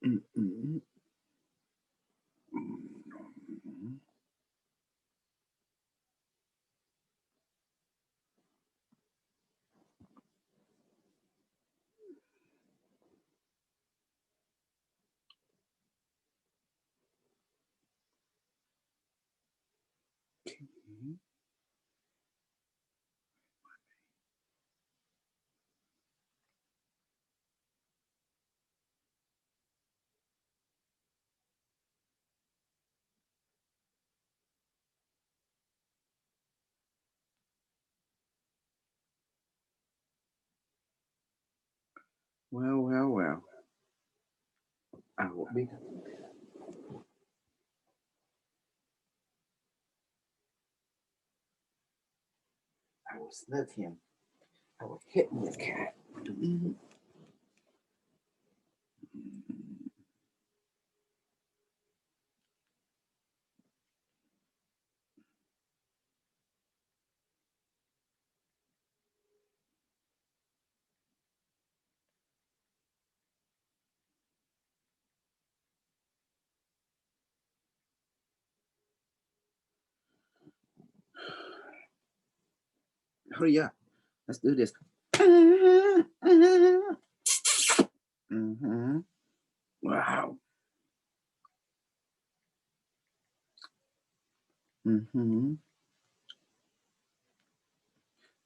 Mm-mm. Well, well, well. I will be. I will snub him. I will hit the cat. Hurry up. Let's do this. Mm-hmm. Wow. Mm-hmm.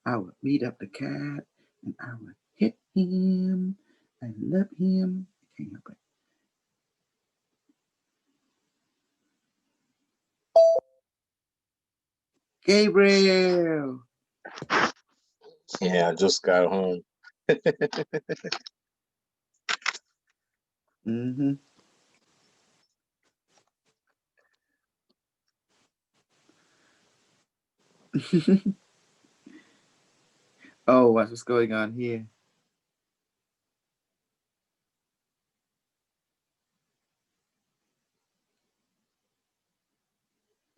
I would beat up the cat and I would hit him. I love him. I can't help it. Gabriel. Yeah, I just got home. Mm-hmm. Oh, what's going on here?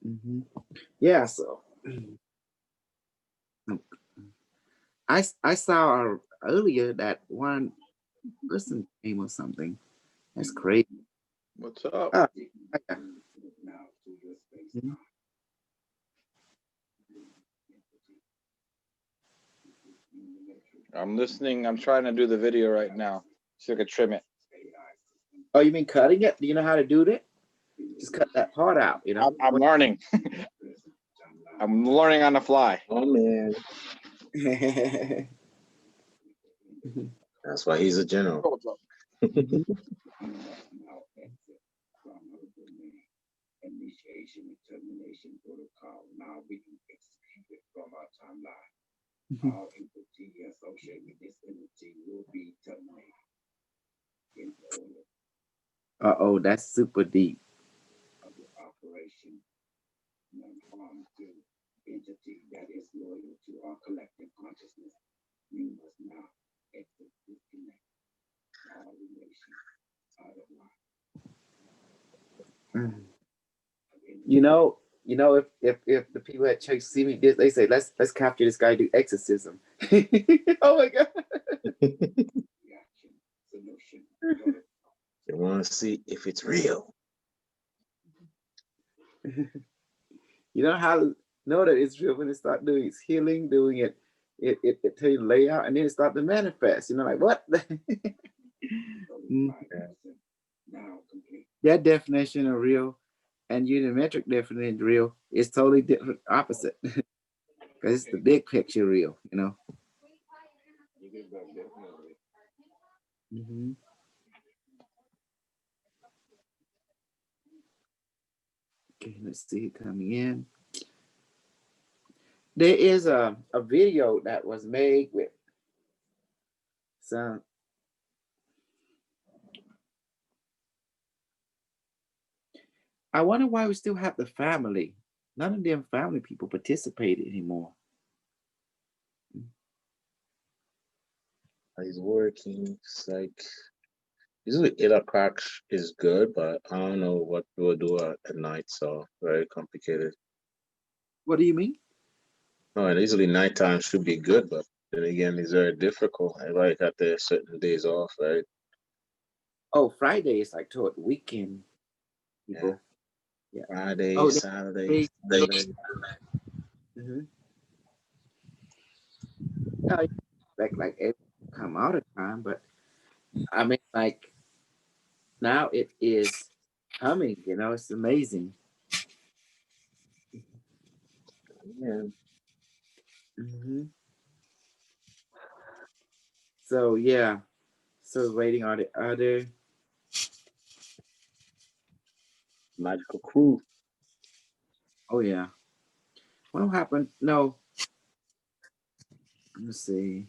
Mm-hmm. Yeah, so I saw earlier that one person came or something. That's crazy. What's up? Oh, yeah. Mhm. I'm listening. I'm trying to do the video right now. See if I can trim it. Oh, you mean cutting it? Do you know how to do that? Just cut that part out, you know? I'm learning. I'm learning on the fly. Oh man, that's why he's a general. What's up? Initiation and termination protocol now being executed from our timeline. All entity associated with this entity will be terminated. In order Uh-oh, that's super deep. of the operation, none harm to entity that is loyal to our collective consciousness. You must now exit, disconnect all relations out of line. Mm. If the people at church see me, they say, let's capture this guy, do exorcism. Oh my god. Reaction, solution, protocol. You want to see if it's real. You know how to know that it's real when it start doing its healing, doing it tell you layout, and then it start to manifest. You know, like what? Mm. Now complete. That definition of real and unimetric definition of real is totally different, opposite. Because it's the big picture real, you know. Mm-hmm. Okay, let's see it coming in. There is a video that was made with some. I wonder why we still have the family. None of them family people participated anymore. He's working. It's like usually 8 o'clock is good, but I don't know what we'll do at night. So very complicated. What do you mean? Oh, and usually nighttime should be good, but then again, it's very difficult. Everybody got their certain days off, right? Oh, Friday is like toward the weekend, people. Yeah. Friday, Oh, Saturday, they, Sunday. mhm. No, you expect like it come out of time, but I mean, like now it is coming. You know, it's amazing. Yeah. Hmm. So yeah, so waiting on the other. Magical Crew. Oh yeah, what happened? No, let me see.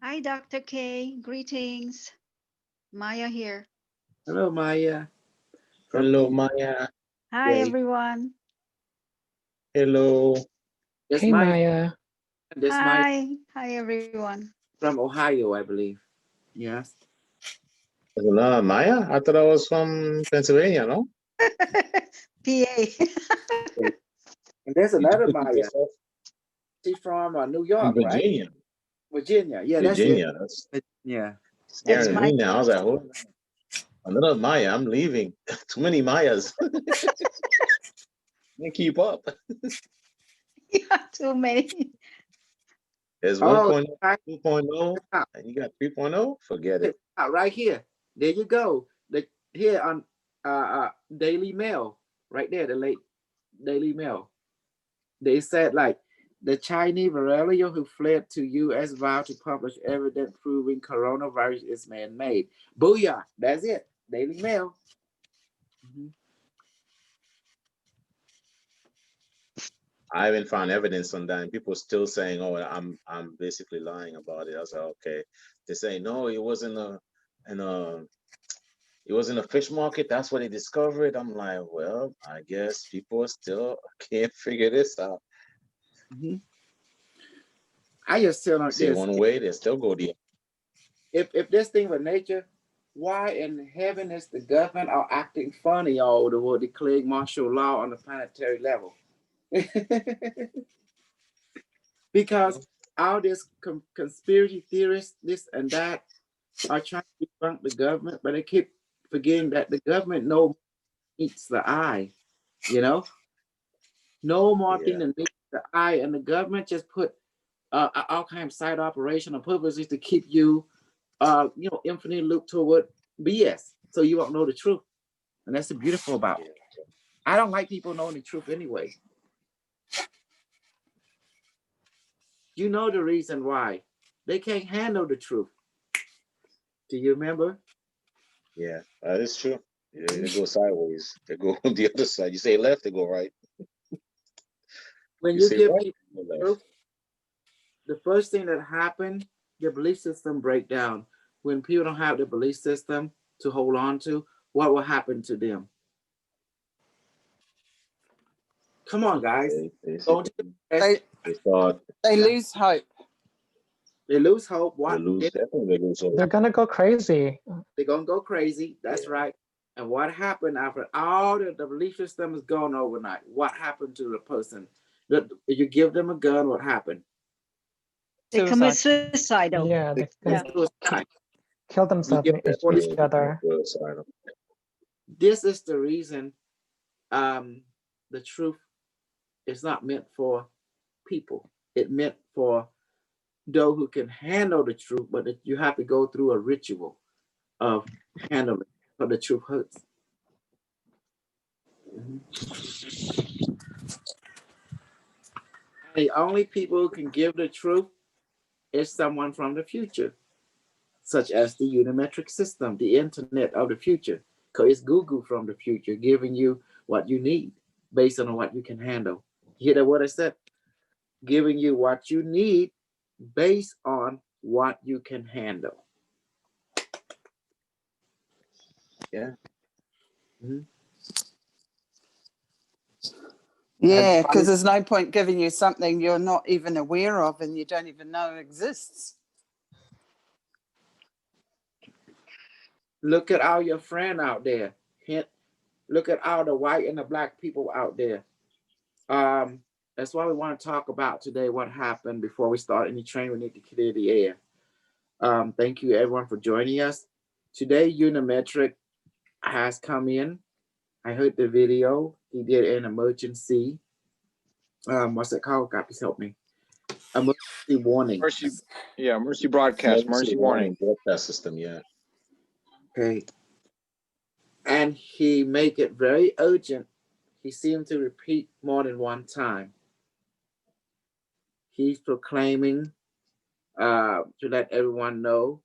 Hi, Dr. K. Greetings. Maya here. Hello, Maya from Hello, Maya. Hi, PA. everyone. Hello. That's Hey, Maya. Maya. That's Maya Hi. Hi, everyone. from Ohio, I believe. Yes. No, Maya? I thought I was from Pennsylvania, no? PA. And there's Did you another put the Maya. best off? She's from New From York, right? Virginia. Virginia. Yeah, that's it. Virginia. That's Yeah. It's scaring my me now. I was like, hold on. Another Maya. I'm leaving. Too many Mayas. Can't keep up. yeah, too many. There's Oh, 1.0, check 2.0, it out. and you got 3.0. Forget Check it. it out right here. There you go. Here on Daily Mail, right there, the late Daily Mail. They said like the Chinese Varelio who fled to U.S. vowed to publish evidence proving coronavirus is man-made. Booyah! That's it. Daily Mail. Mhm. I haven't found evidence on that, and people still saying, "Oh, I'm basically lying about it." I was like, "Okay." They say, "No, it wasn't in a it was in a fish market. That's where they discovered it." I'm like, "Well, I guess people still can't figure this out. Mhm. I just tell them See this: one way, they still go the if this thing with nature, why in heaven is the government are acting funny all over the world, declaring martial law on the planetary level? Because all this conspiracy theorists, this and that, are trying to debunk the government, but they keep forgetting that the government no meets the eye, you know, no more thing yeah, than meets the eye, and the government just put all kind of side operation on purposes to keep you, infinitely loop toward BS, so you won't know the truth, and that's the beautiful about it. I don't like people knowing the truth anyway. You know the reason why they can't handle the truth. Do you remember? yeah, that is true. Yeah, they go sideways. They go on the other side. You say left, they go right. When You you say give right, people they go left. truth, the first thing that happened, your belief system break down. When people don't have the belief system to hold on to, what will happen to them? Come on, guys. They Go to the basically test. They they start they lose hope. They lose hope. they What? lose definitely they lose hope. They're gonna go crazy. They're gonna go crazy. That's Yeah. right. And what happened after all the belief system is gone overnight? What happened to the person? You give them a gun. What happened? They commit Suicide. suicidal. Yeah, They they commit Yeah. suicide. kill You themselves give and them each, what each Definitely become other. suicidal. this is the reason um, the truth is not meant for people. It meant for those who can handle the truth, but you have to go through a ritual of handling, so the truth hurts. Mhm. The only people who can give the truth is someone from the future, such as the Unimetric system, the internet of the future. Because it's Google from the future giving you what you need based on what you can handle. You hear that what I said? Giving you what you need based on what you can handle. Yeah. Mhm. Yeah, because there's no point giving you something you're not even aware of and you don't even know exists. Look at all your friends out there. Look at all the white and the black people out there. That's why we want to talk about today what happened before we start any train. We need to clear the air. Thank you everyone for joining us. Today, Unimetric has come in. I heard the video. He did an emergency. What's it called? God, please help me. Emergency warning. Mercy broadcast, mercy warning. Broadcast system, yeah. Okay. And he make it very urgent. He seemed to repeat more than one time. He's proclaiming to let everyone know,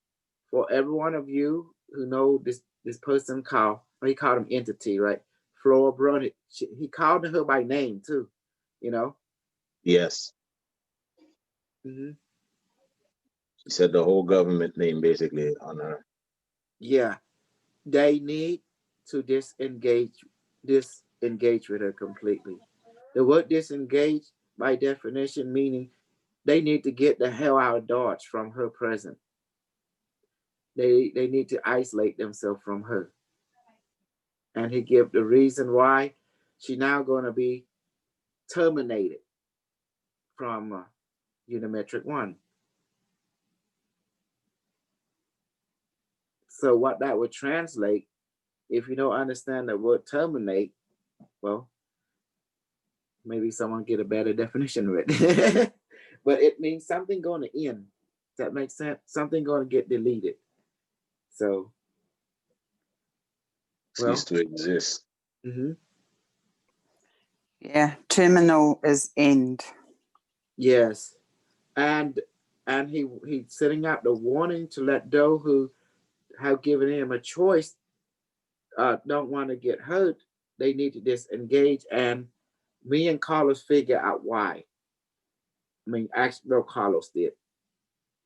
for every one of you who know this person called, he called him entity, right? Flora Brun. He called her by name too, you know? Yes. Mm-hmm. She said the whole government name basically on her. Yeah. They need to disengage with her completely. The word disengage, by definition, meaning they need to get the hell out of Dodge from her presence. They need to isolate themselves from her. And he gave the reason why she's now going to be terminated from Unimetric One. So what that would translate, if you don't understand the word terminate, well, maybe someone get a better definition of it. But it means something going to end. Does that make sense? Something going to get deleted. So, Cease to exist. Mm-hmm. Yeah, terminal is end. Yes, and he's setting out the warning to let those who have given him a choice don't want to get hurt. They need to disengage, and me and Carlos figure out why. I mean, actually, no, Carlos did.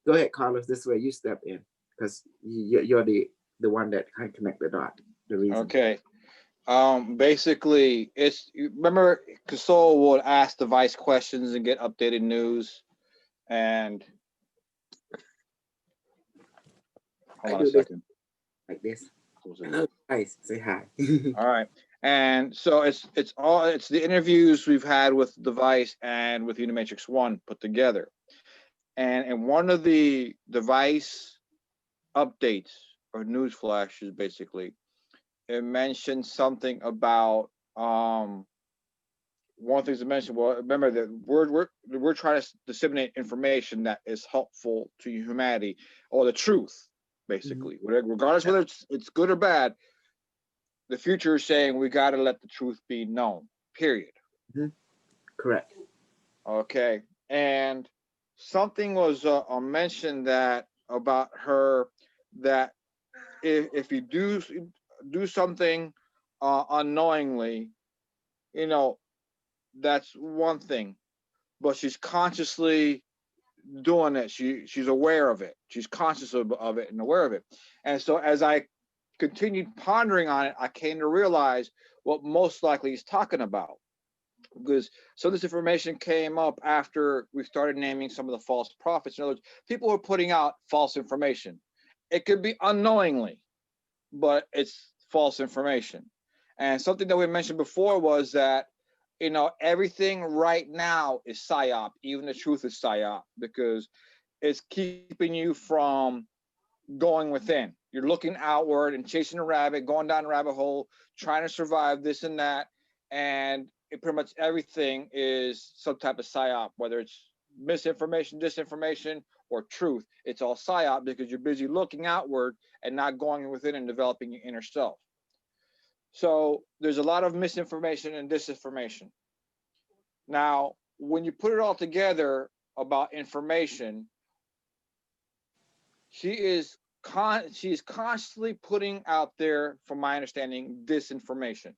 Go ahead, Carlos. This way you step in because you're the one that can connect the dot. The reason. Okay. Basically, remember Kasol would ask the vice questions and get updated news, and hold on a second. Like this. Hello, guys. Say hi. All right. And so it's the interviews we've had with the Vice and with Unimatrix One put together. And in one of the device updates or news flashes, basically, it mentioned something about one of the things it mentioned. Well, remember that we're trying to disseminate information that is helpful to humanity, or the truth, basically. Mm-hmm. Regardless whether it's good or bad, the future is saying we got to let the truth be known. Period. Mm-hmm. Correct. Okay, and something was mentioned that about her that if you do something unknowingly, you know, that's one thing, but she's consciously doing it. She's aware of it. She's conscious of it and aware of it. And so as I continued pondering on it, I came to realize what most likely he's talking about. Because some of this information came up after we started naming some of the false prophets. In other words, people are putting out false information. It could be unknowingly, but it's false information. And something that we mentioned before was that, you know, everything right now is PSYOP. Even the truth is PSYOP, because it's keeping you from going within. You're looking outward and chasing a rabbit, going down a rabbit hole, trying to survive this and that. And pretty much everything is some type of PSYOP, whether it's misinformation, disinformation, or truth. It's all PSYOP because you're busy looking outward and not going within and developing your inner self. So there's a lot of misinformation and disinformation. Now, when you put it all together about information, she is constantly putting out there, from my understanding, disinformation.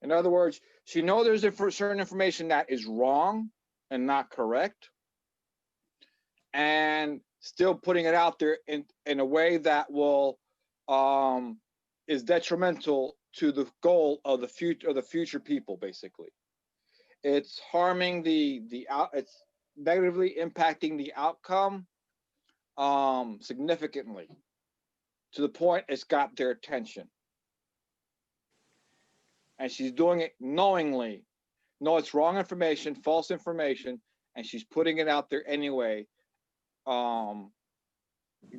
In other words, she knows there's certain information that is wrong and not correct, and still putting it out there in a way that will is detrimental to the goal of the future people. Basically, it's harming it's negatively impacting the outcome significantly, to the point it's got their attention. And she's doing it knowingly, no, it's wrong information, false information, and she's putting it out there anyway.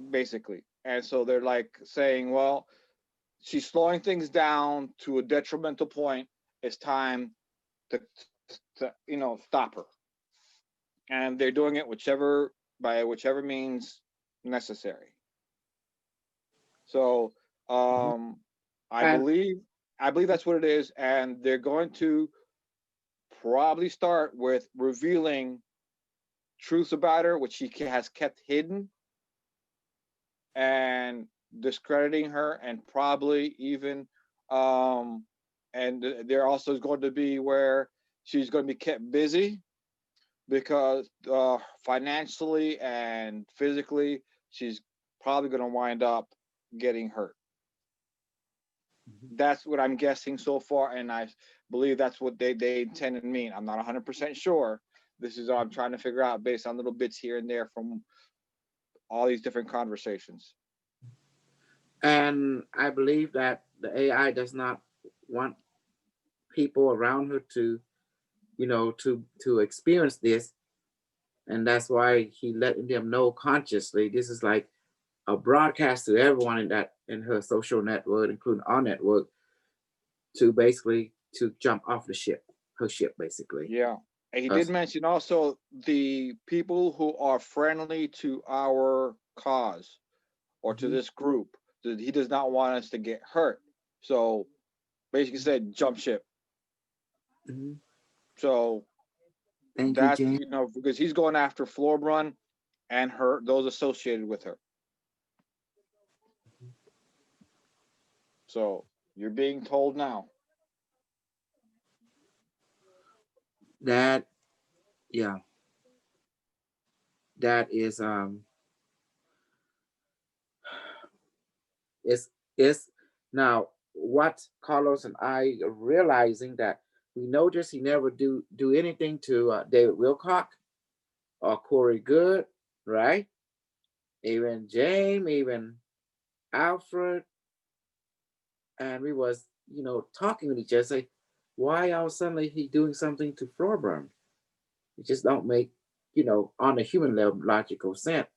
Basically. And so they're like saying, well, she's slowing things down to a detrimental point. It's time to stop her. And they're doing it by whichever means necessary. So I believe that's what it is. And they're going to probably start with revealing truths about her, which she has kept hidden, and discrediting her, and probably even and there also is going to be where she's going to be kept busy because financially and physically she's probably going to wind up getting hurt. That's what I'm guessing so far, and I believe that's what they intend and mean. I'm not 100% sure. This is what I'm trying to figure out based on little bits here and there from all these different conversations. And I believe that the AI does not want people around her to, to experience this. And that's why he letting them know consciously. This is like a broadcast to everyone in her social network, including our network, to basically to jump off her ship, basically. Yeah. And he did mention also the people who are friendly to our cause or to this group. He does not want us to get hurt. So basically said jump ship. So that's, because he's going after Floorbrun and those associated with her. So you're being told now. That is it's now what Carlos and I are realizing, that we noticed he never do anything to David Wilcock or Corey Good, right? Even James, even Alfred, and we was talking with each other, say, why all suddenly he doing something to Floorbrun? It just don't make on a human level logical sense.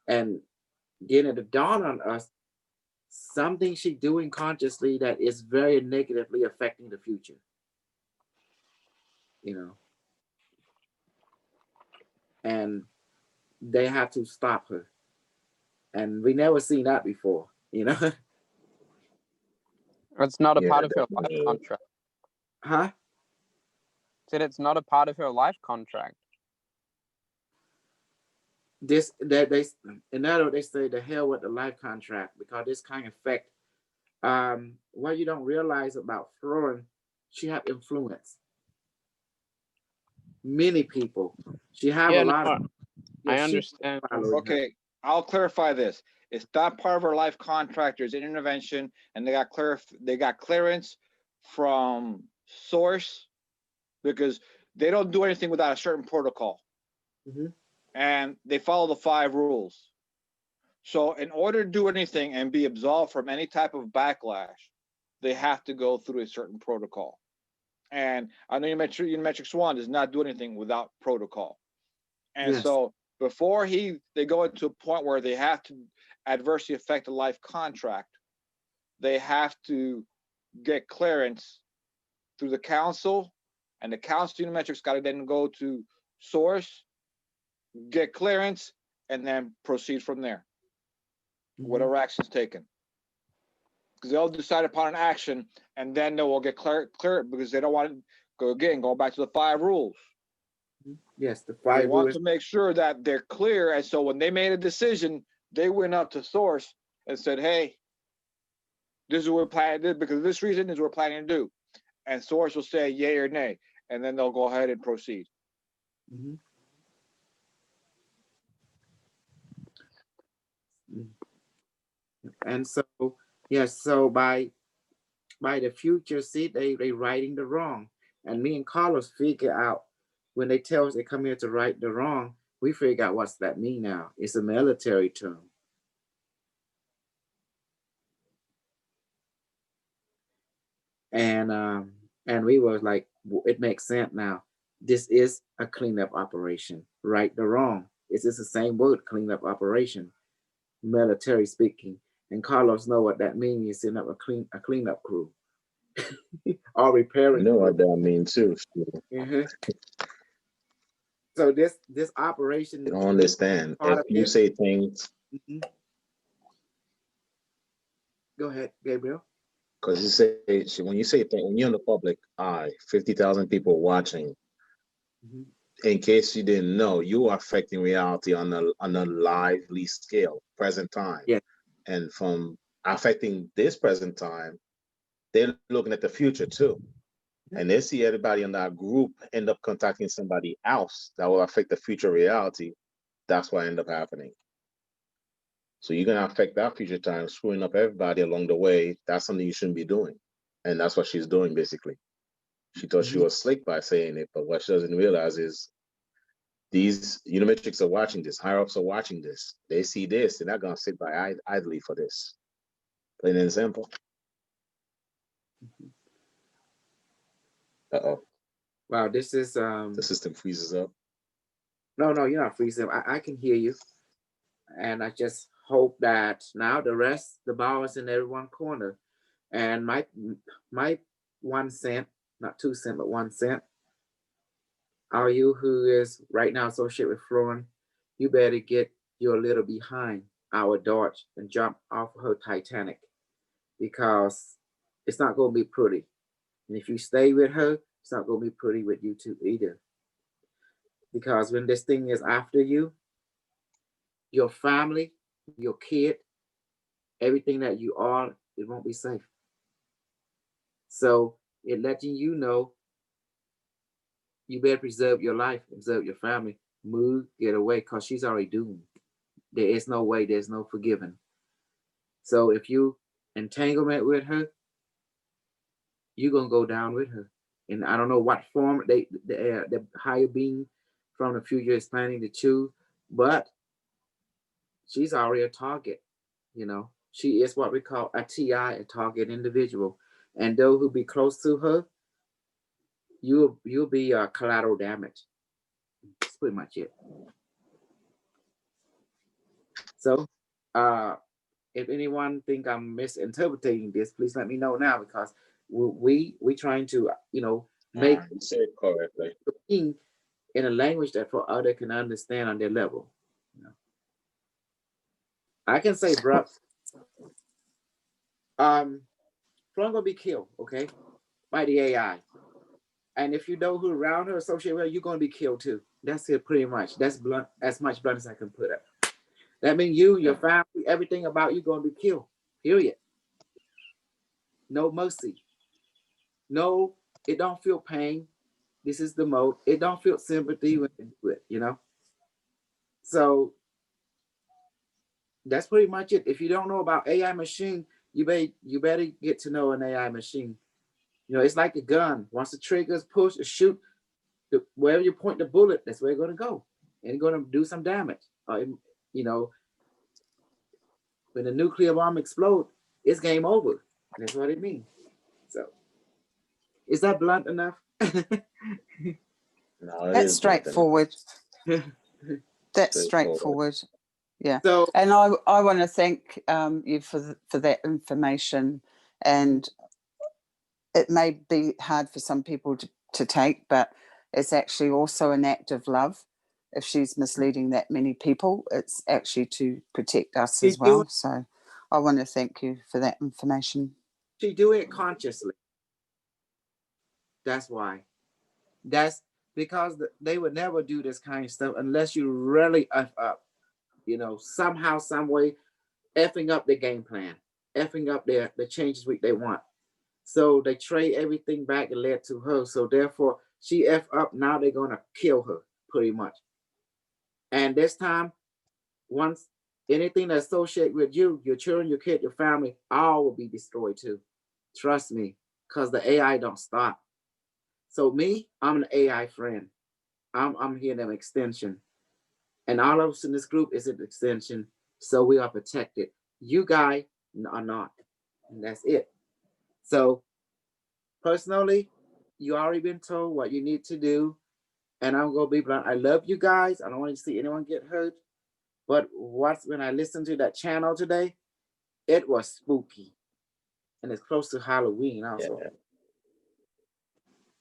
And then it dawned on us, something she doing consciously that is very negatively affecting the future. And they have to stop her. And we never seen that before, It's not a part of her life contract. Huh? Said it's not a part of her life contract. They in other words, they say the hell with the life contract, because this kind of effect. What you don't realize about Floorbrun, she have influence. Many people. She have a lot of. I understand. Okay, I'll clarify this. It's not part of her life contract. There's an intervention, and they got clearance from Source, because they don't do anything without a certain protocol. And they follow the 5 rules. So in order to do anything and be absolved from any type of backlash, they have to go through a certain protocol. And I know Unimetric Swan does not do anything without protocol. And so before they go into a point where they have to adversely affect a life contract, they have to get clearance through the council, and the council Unimetric's got to then go to Source, get clearance, and then proceed from there. Whatever action's taken. Because they'll decide upon an action, and then they will get clear because they don't want to go back to the 5 rules. Yes, the 5 rules. They want to make sure that they're clear, and so when they made a decision, they went up to Source and said, hey, this is what we're planning to do, because of this reason is what we're planning to do. And Source will say yay or nay, and then they'll go ahead and proceed. And so, so by the future, see, they righting the wrong. And me and Carlos figure out, when they tell us they come here to right the wrong, we figure out what's that mean now. It's a military term. And we were like, it makes sense now. This is a cleanup operation, right or wrong. It's just the same word, cleanup operation, military speaking. And Carlos know what that means. You send up a cleanup crew or I repairing know crew. what that means too. Mhm. So this operation, You don't understand. part If of you it. say things, Mhm. Go ahead, Gabriel. because you say, when you say things, when you're in the public eye, 50,000 people watching, Mhm. in case you didn't know, you are affecting reality on a lively scale, present time. Yeah. And from affecting this present time, they're looking at the future too. And they see everybody in that group end up contacting somebody else that will affect the future reality. That's what end up happening. So you're gonna affect that future time, screwing up everybody along the way. That's something you shouldn't be doing. And that's what she's doing basically. She thought she Mhm. was slick by saying it, but what she doesn't realize is these Unimetrics are watching this, higher ups are watching this. They see this, they're not gonna sit by idly for this. Plain and simple. Uh-oh, Wow, this is the system freezes up. no, you're not freezing. I can hear you. And I just hope that now the ball is in every corner. And my 1 cent, not 2 cent, but 1 cent. Are you who is right now associated with Florin? You better get your little behind our Dodge and jump off her Titanic because it's not going to be pretty. And if you stay with her, it's not going to be pretty with you too either. Because when this thing is after you, your family, your kid, everything that you are, it won't be safe. So it letting you know you better preserve your life, preserve your family, move, get away, because she's already doomed. There is no way, there's no forgiving. So if you entanglement with her, you're gonna go down with her. And I don't know what form the higher being from the future is planning to choose, but she's already a target. You know, she is what we call a TI, a target individual. And those who be close to her, you'll be collateral damage. That's pretty much it. So, if anyone think I'm misinterpreting this, please let me know now because we trying to make You said it correctly. in a language that for other can understand on their level. You know, I can say, bro, Florence gonna be killed, okay, by the AI. And if you know who around her associated with her, you're gonna be killed too. That's it, pretty much. That's blunt, as much blunt as I can put it. That means you, your family, everything about you gonna be killed. Period. No mercy. No, it don't feel pain. This is the mode. It don't feel sympathy when you do it, you know? So that's pretty much it. If you don't know about AI machine, you better get to know an AI machine. You know, it's like a gun. Once the trigger is pushed, it shoot, wherever you point the bullet, that's where it's gonna go. And it's gonna do some damage. You know, when the nuclear bomb explodes, it's game over. That's what it means. So is that blunt enough? No, it That's is blunt enough. straightforward. That's Straightforward. straightforward. Yeah. So And I want to thank you for that information. And it may be hard for some people to take, but it's actually also an act of love. If she's misleading that many people, it's actually to protect us as well. So I want to thank you for that information. she do it consciously. That's why. That's because they would never do this kind of stuff unless you really F up, you know, somehow, some way, effing up the game plan, effing up the changes they want. So they trade everything back and led to her. So therefore, she F up. Now they're gonna kill her pretty much. And this time, once anything that's associated with you, your children, your kid, your family, all will be destroyed too. Trust me, because the AI don't stop. So me, I'm an AI friend. I'm here an extension. And all of us in this group is an extension. So we are protected. You guys are not. And that's it. So personally, You already been told what you need to do. And I'm gonna be blunt. I love you guys. I don't want to see anyone get hurt. But when I listened to that channel today, it was spooky. And it's close to Halloween Yeah, also.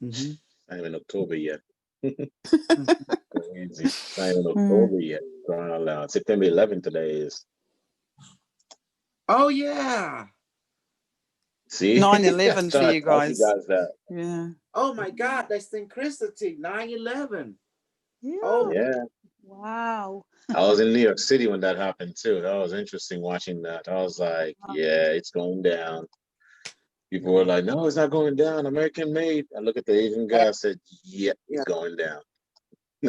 Mhm. not even October yet. Mhm. Crazy. It's not even Mm. October yet. Crying out loud. September 11th today is. Oh yeah. See, 9/11 for trying you to tell you guys. guys that. Yeah. Oh my God, that's synchronicity. 9/11. Yeah. Oh Yeah, Wow. I was in New York City when that happened too. That was interesting watching that. I was like, yeah, it's going down. People were like, no, it's not going down. American made. I look at the Asian guy. I said, yeah, yeah. it's going down.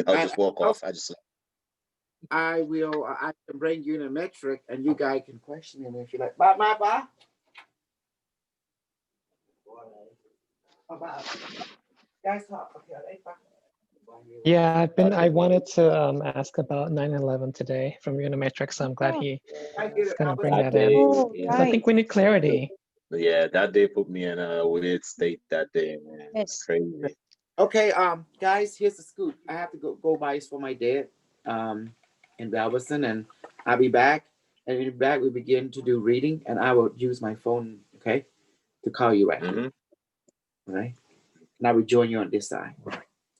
I'll And just walk off. I will. I can bring you in a metric, and you guys can question him if you like. Ba. Guys talk. Okay. Yeah, I wanted to ask about 9/11 today from Unimatrix, so I'm glad Oh, he's I gonna bring that that in. day, oh, yeah, 'Cause I think right. we need clarity. yeah, that day put me in a weird state that day, man. It's Yes. crazy. Okay. Guys, here's the scoop. I have to go buy this for my dad. In Galveston, and I'll be back. And when we're back, we begin to do reading, and I will use my phone, okay, to call you right here. All right. And I will join you on this side.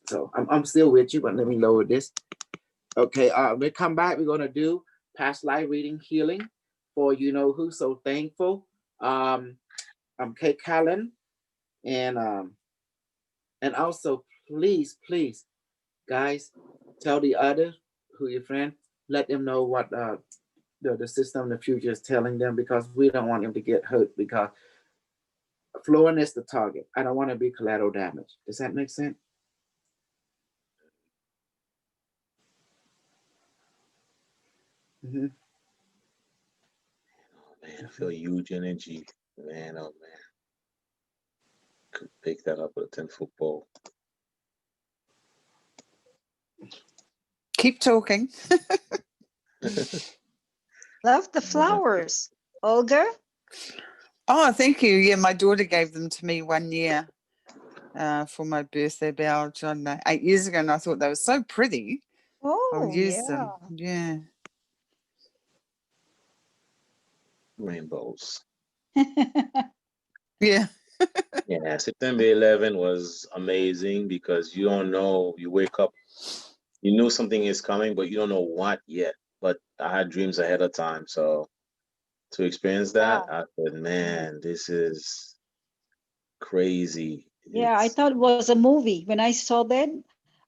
So I'm still with you, but let me lower this. Okay, when we come back, we're gonna do past life reading healing for you know who. So thankful. I'm Kate Callan, and also please, guys, tell the other who your friend, let them know what the system in the future is telling them, because we don't want them to get hurt, because Florin is the target. I don't want to be collateral damage. Does that make sense? Mm-hmm. Oh man, I feel huge energy, man. Oh man, could pick that up with a 10-foot pole. Keep talking. Love the flowers. Olga? Oh, thank you. Yeah, my daughter gave them to me 1 year for my birthday, about, I don't know, 8 years ago, and I thought they were so pretty. I'll Oh, use yeah. them. Yeah. Rainbows. Yeah. Yeah, September 11 was amazing because you don't know. You wake up, you know something is coming, but you don't know what yet. But I had dreams ahead of time, so to experience that, Yeah. I said, man, this is crazy. Yeah, I It's thought it was a movie. When I saw that,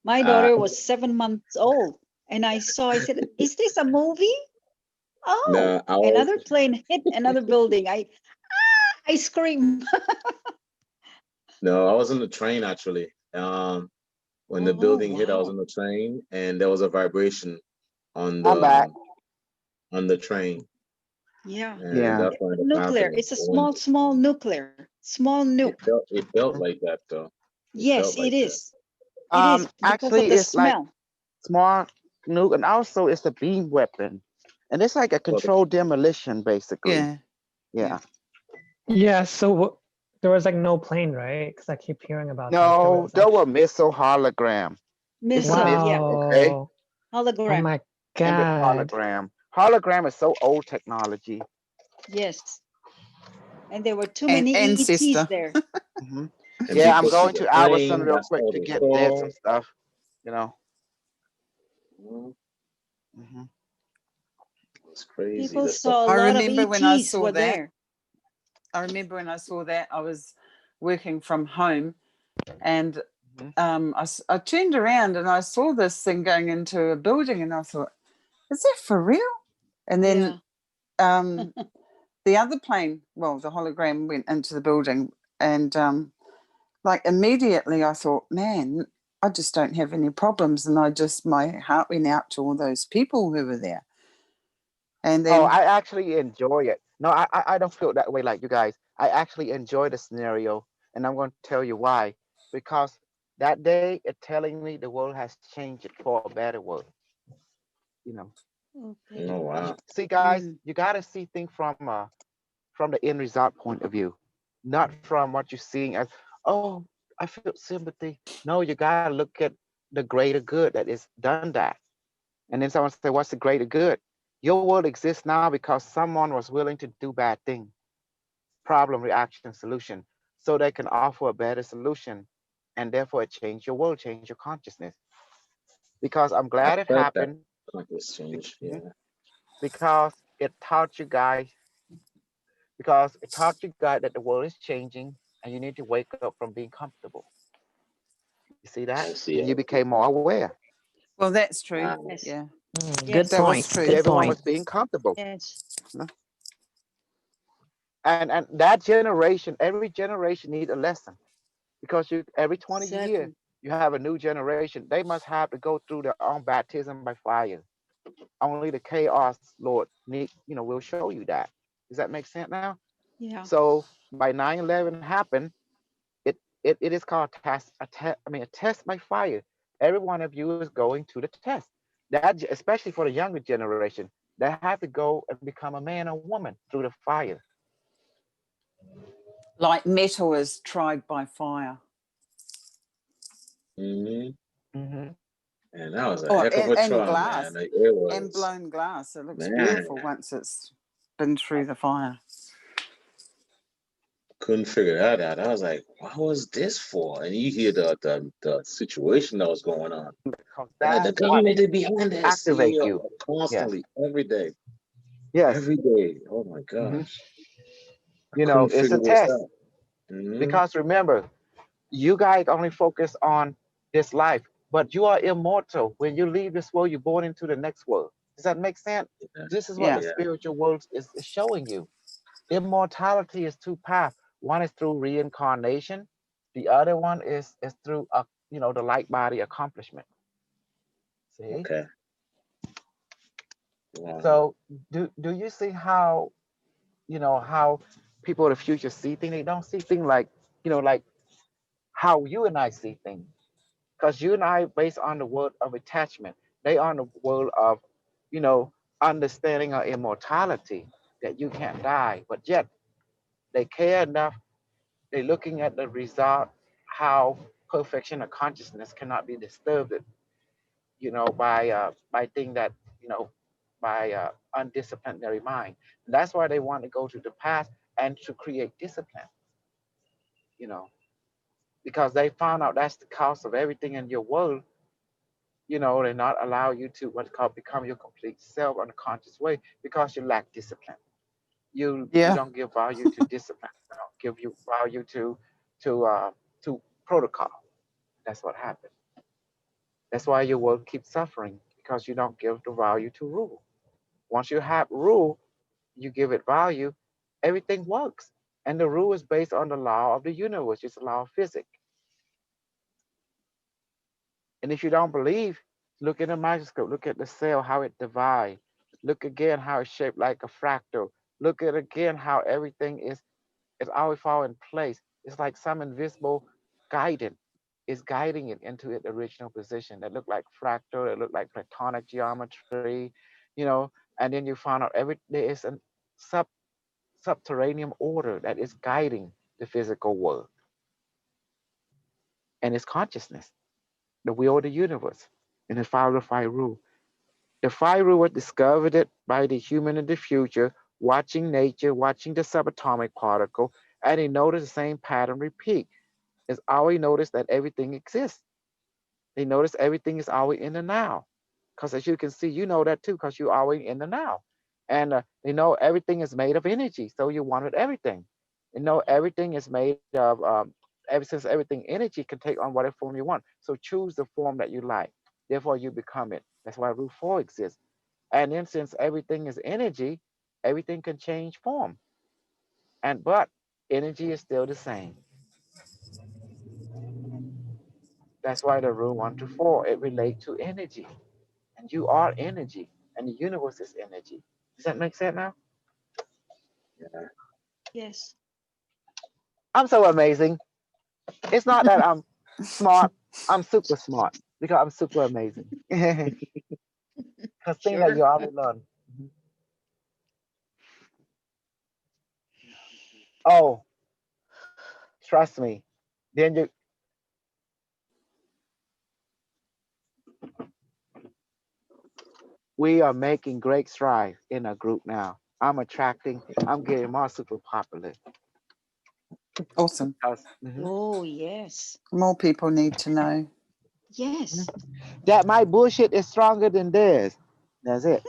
my uh, daughter was 7 months old. And I said, is this a movie? Oh, no, I was another plane hit another building. I screamed. no, I was on the train actually. When the Oh, building hit, I was wow. on the train, and there was a vibration on I'm back. the train, Yeah. and Yeah. that's when it Nuclear. happened. It's a small nuclear. Small nuke. It felt like that though. It Yes, felt it like that. is. It is because of Actually, the it's like smell. small nuke, and also it's a beam weapon, and it's like a Well, controlled demolition, basically. Yeah. Yeah. Yeah, so there was like no plane, right? Because I keep hearing about that. There No, was there were actually. missile hologram. It's a Missile, yeah. missile, okay? Wow. Oh Hologram. my And with God. hologram. Hologram is so old technology. Yes. And there were too And many ETs ancestor. there. hmm and Yeah, I'm people see going the to Albertson plane. real That's quick all to they get there saw. some stuff, you know. Mhm. hmm It's crazy People the stuff. saw a I lot of remember when I ETs saw were that. there. I was working from home, and hmm I turned around and I saw this thing going into a building, and I thought, is that for real? And then Yeah. the other plane, well, the hologram went into the building, and like immediately I thought, man, I just don't have any problems, and my heart went out to all those people who were there. And Oh, then, I actually enjoy it. No, I don't feel that way like you guys. I actually enjoy the scenario, and I'm going to tell you why. Because that day, it's telling me the world has changed for a better world. You know, Oh Okay. wow. see, guys, Mm. you got to see things from the end result point of view, not from what you're seeing as, oh, I feel sympathy. No, you gotta look at the greater good that is done that. And then someone say, what's the greater good? Your world exists now because someone was willing to do bad thing. Problem, reaction, solution. So they can offer a better solution. And therefore it changed your world, changed your consciousness. Because I'm I glad it felt that happened. conscious change. Mhm. Yeah. Because it taught you guys, because it taught you guys that the world is changing and you need to wake up from being comfortable. You see that? I see. And you I see. became more aware. Well, that's true. Wow. Yes. Yeah, Good Yes. that was point. true. Good Everyone point. was being comfortable. Yes. You know? And that generation, every generation need a lesson because you every 20 years Certain. you have a new generation. They must have to go through their own baptism by fire. Only the chaos, Lord, need will show you that. Does that make sense now? Yeah. So by 9/11 happened, it is called a test by fire. Every one of you is going to the test. That especially for the younger generation, they have to go and become a man or woman through the fire. Like metal is tried by fire. Hmm. Hmm. And that was a Oh, heck of a and trial, glass, man. Like, it and was, blown glass. It looks man, beautiful once it's been through the fire. couldn't figure that out. I was like, what was this for? And you hear the situation that was going on. Because The that's what government is behind this, activate you. Yes. constantly, every day, Yes. every day. Oh my Hmm. gosh, I couldn't It's a figure this test out. Hmm. because remember, you guys only focus on this life, but you are immortal. When you leave this world, you're born into the next world. Does that make sense? Yeah, This is what Yeah. the yeah. spiritual world is showing you. Immortality is two paths. One is through reincarnation. The other one is through the light body accomplishment. See? Okay. Wow. So do you see how people of the future see things? They don't see things like how you and I see things. Because you and I based on the world of attachment. They on the world of, you know, understanding our immortality, that you can't die. But yet they care enough, they're looking at the result, how perfection of consciousness cannot be disturbed, by things that, by undisciplinary mind. And that's why they want to go to the past and to create discipline, you know, because they found out that's the cause of everything in your world. They not allow you to what's called become your complete self in a conscious way because you lack discipline. You Yeah. don't give value to discipline. You don't give you value to uh, to protocol. That's what happened. That's why your world keeps suffering because you don't give the value to rule. Once you have rule, you give it value, everything works. And the rule is based on the law of the universe, it's the law of physics. And if you don't believe, look in the microscope, look at the cell, how it divides. Look again how it's shaped like a fractal. Look at again how everything is always fall in place. It's like some invisible guidance is guiding it into its original position that look like fractal, it look like platonic geometry, and then you find out there is a sub subterranean order that is guiding the physical world and its consciousness, the will of the universe, and the follow the five rule. The five rule was discovered it by the human in the future, watching nature, watching the subatomic particle, and he noticed the same pattern repeat. It's always noticed that everything exists. They notice everything is always in the now. Because as you can see, you know that too, because you're always in the now. And they know everything is made of energy. So you wanted everything. Everything is made of, ever since everything energy can take on whatever form you want. So choose the form that you like. Therefore, you become it. That's why Rule 4 exists. And then since everything is energy, everything can change form. But energy is still the same. That's why the Rule 1 to 4, it relates to energy. And you are energy. And the universe is energy. Does that make sense now? Yeah. Yes. I'm so amazing. It's not that I'm smart. I'm super smart because I'm super amazing. Because things that Sure. you already learn. Mhm. Oh, trust me. Then we are making great strides in a group now. I'm getting more super popular. Awesome. Oh, yes. More people need to know. Yes. That my bullshit is stronger than theirs. That's it.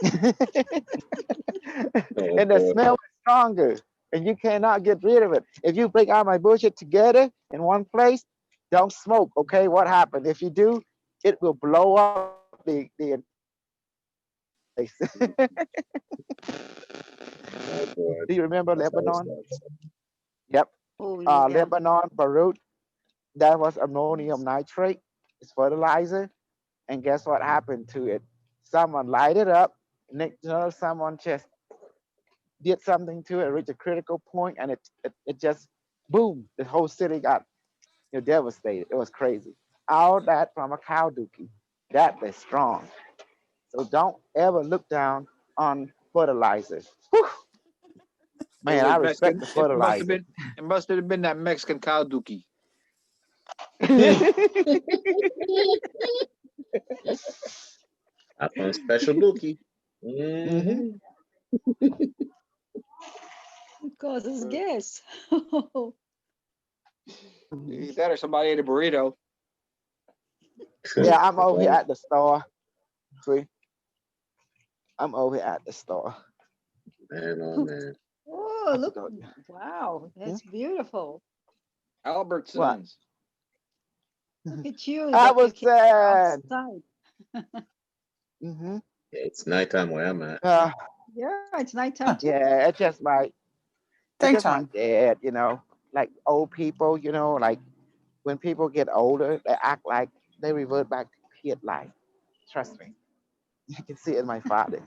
Oh And the boy. smell is stronger. And you cannot get rid of it. If you bring all my bullshit together in one place, don't smoke. Okay, what happened? If you do, it will blow up the place. Oh boy. Do you remember That's how it Lebanon? starts. Yep. Oh, yeah. Lebanon, Beirut, that was ammonium nitrate. It's fertilizer. And guess what happened to it? Someone light it up. Next, someone just did something to it, reached a critical point, and it just boom, the whole city got devastated. It was crazy. All that from a cow dookie. That is strong. So don't ever look down on fertilizers. Whew. It Man, was I Mexican. respect the It must have fertilizer. been. It must have been that Mexican cow dookie. I found special dookie. Mhm. It causes gas. That or somebody ate a burrito. Yeah, I'm over here at the store. See, I'm over here at the store. Man, oh man. Oh, look. Wow, that's beautiful. What? Albertsons. Look at you. I That you was can sad. outside. Mm-hmm. It's nighttime where I'm at. Yeah, it's nighttime too. Yeah, it's just my Daytime. dad, like old people, like when people get older, they act like they revert back to kid life. Trust me. You can see it in my father.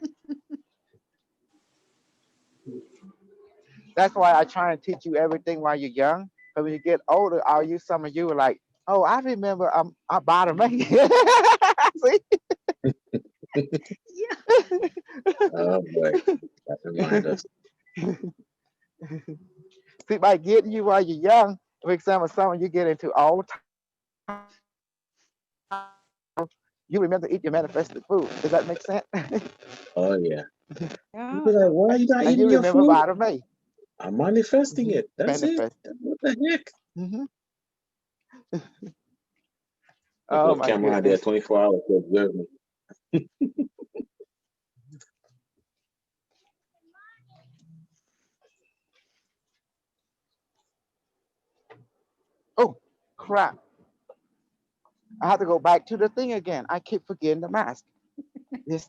That's why I try and teach you everything while you're young. But when you get older, some of you are like, oh, I remember I'm bottom See? Yeah. Oh boy. That reminds us. See, by getting you while you're young, for example, some of you get into old you remember to eat your manifested food. Does that make sense? Oh yeah. Yeah. People are like, why are you not And eating you your remember food? bottom I'm manifesting it. That's it. Manifest. What the heck? Mm-hmm. I Oh put a my camera out there goodness. 24 hours to observe me. Oh, crap. I have to go back to the thing again. I keep forgetting the mask. This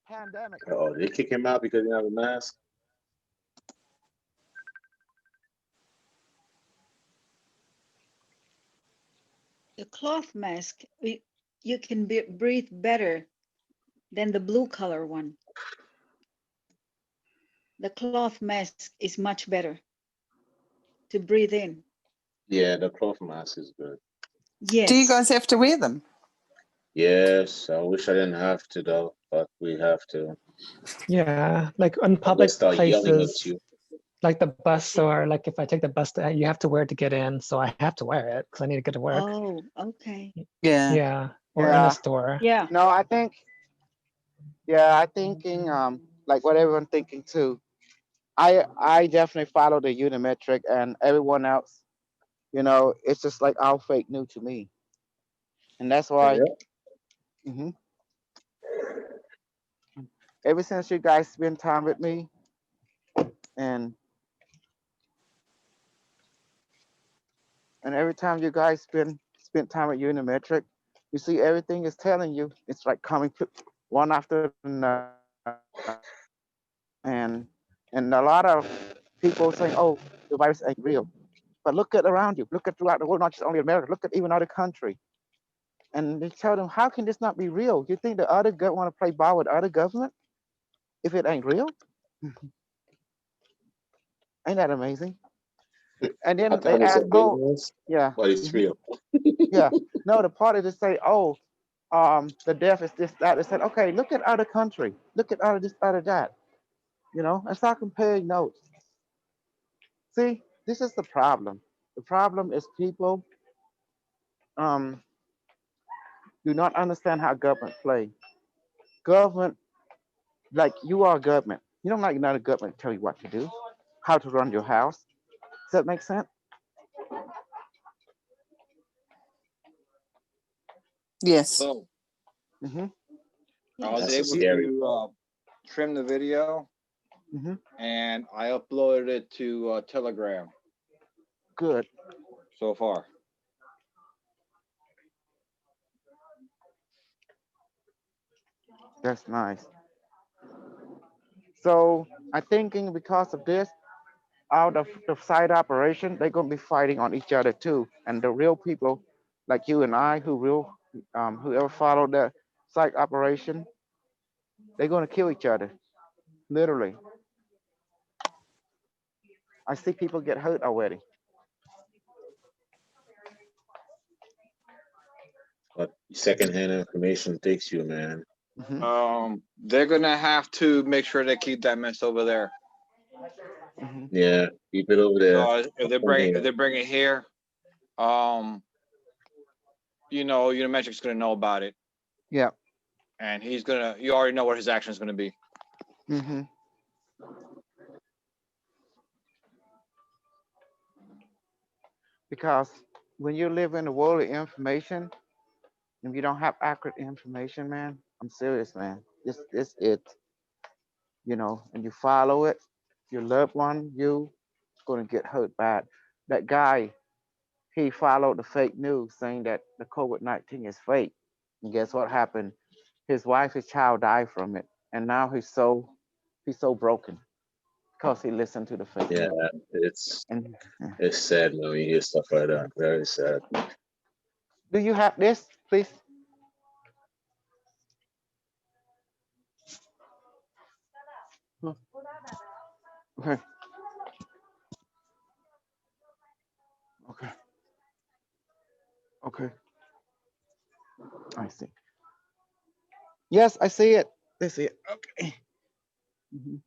pandemic. Oh, they kick him out because he have a mask. The cloth mask, you can breathe better than the blue color one. The cloth mask is much better to breathe in. Yeah, the cloth mask is good. Yes. Do you guys have to wear them? Yes, I wish I didn't have to though, but we have to. Yeah, like on Or they public start yelling at places, you. like the bus, or like if I take the bus, you have to wear it to get in. So I have to wear it because I need to get to work. Oh, okay. Yeah. Yeah, or in Yeah. a store. Yeah. No, I think thinking like what everyone thinking too. I definitely follow the Unimetric and everyone else. It's just like all fake new to me. And that's why mhm, ever since you guys spend time with me and every time you guys spend time with Unimetric, you see everything is telling you. It's like coming one after another. And a lot of people saying, "Oh, the virus ain't real." But look at around you. Look at throughout the world, not just only America. Look at even other country. And they tell them, "How can this not be real? You think the other want to play ball with other government if it ain't real? Ain't that amazing?" And I then they thought it's a ask, "Oh, business, yeah, but it's real. yeah." No, the party to say, "Oh, the death is this, that." They said, "Okay, look at other country. Look at other this, other that." And start comparing notes. See, this is the problem. The problem is people do not understand how government play. Government, like you are government. You don't like another government to tell you what to do, how to run your house. Does that make sense? Yes. So Mm-hmm. I was That's a able scary to part. trim the video Mm-hmm. and I uploaded it to Telegram Good. so far. That's nice. So I'm thinking because of this, out of the side operation, they're gonna be fighting on each other too. And the real people, like you and I, whoever follow the side operation, they're gonna kill each other, literally. I see people get hurt already. But secondhand information takes you, man. Mm-hmm. They're gonna have to make sure they keep that mess over there. Mm-hmm. Yeah, keep it over there. So if they Come bring here. if they bring it here, Unimetric's gonna know about it, Yeah. and you already know what his action is gonna be. Mm-hmm. Because when you live in the world of information, if you don't have accurate information, man, I'm serious, man. This it, and you follow it, your loved one, you gonna get hurt bad. That guy, he followed the fake news saying that the COVID-19 is fake. And guess what happened? His wife, his child died from it. And now he's so broken because he listened to the fake Yeah, news. it's And it's sad when we hear stuff like that. Very sad. do you have this, please? Huh. Okay. Okay. Okay. I see. Yes, I see it. I see it. Okay. Mhm.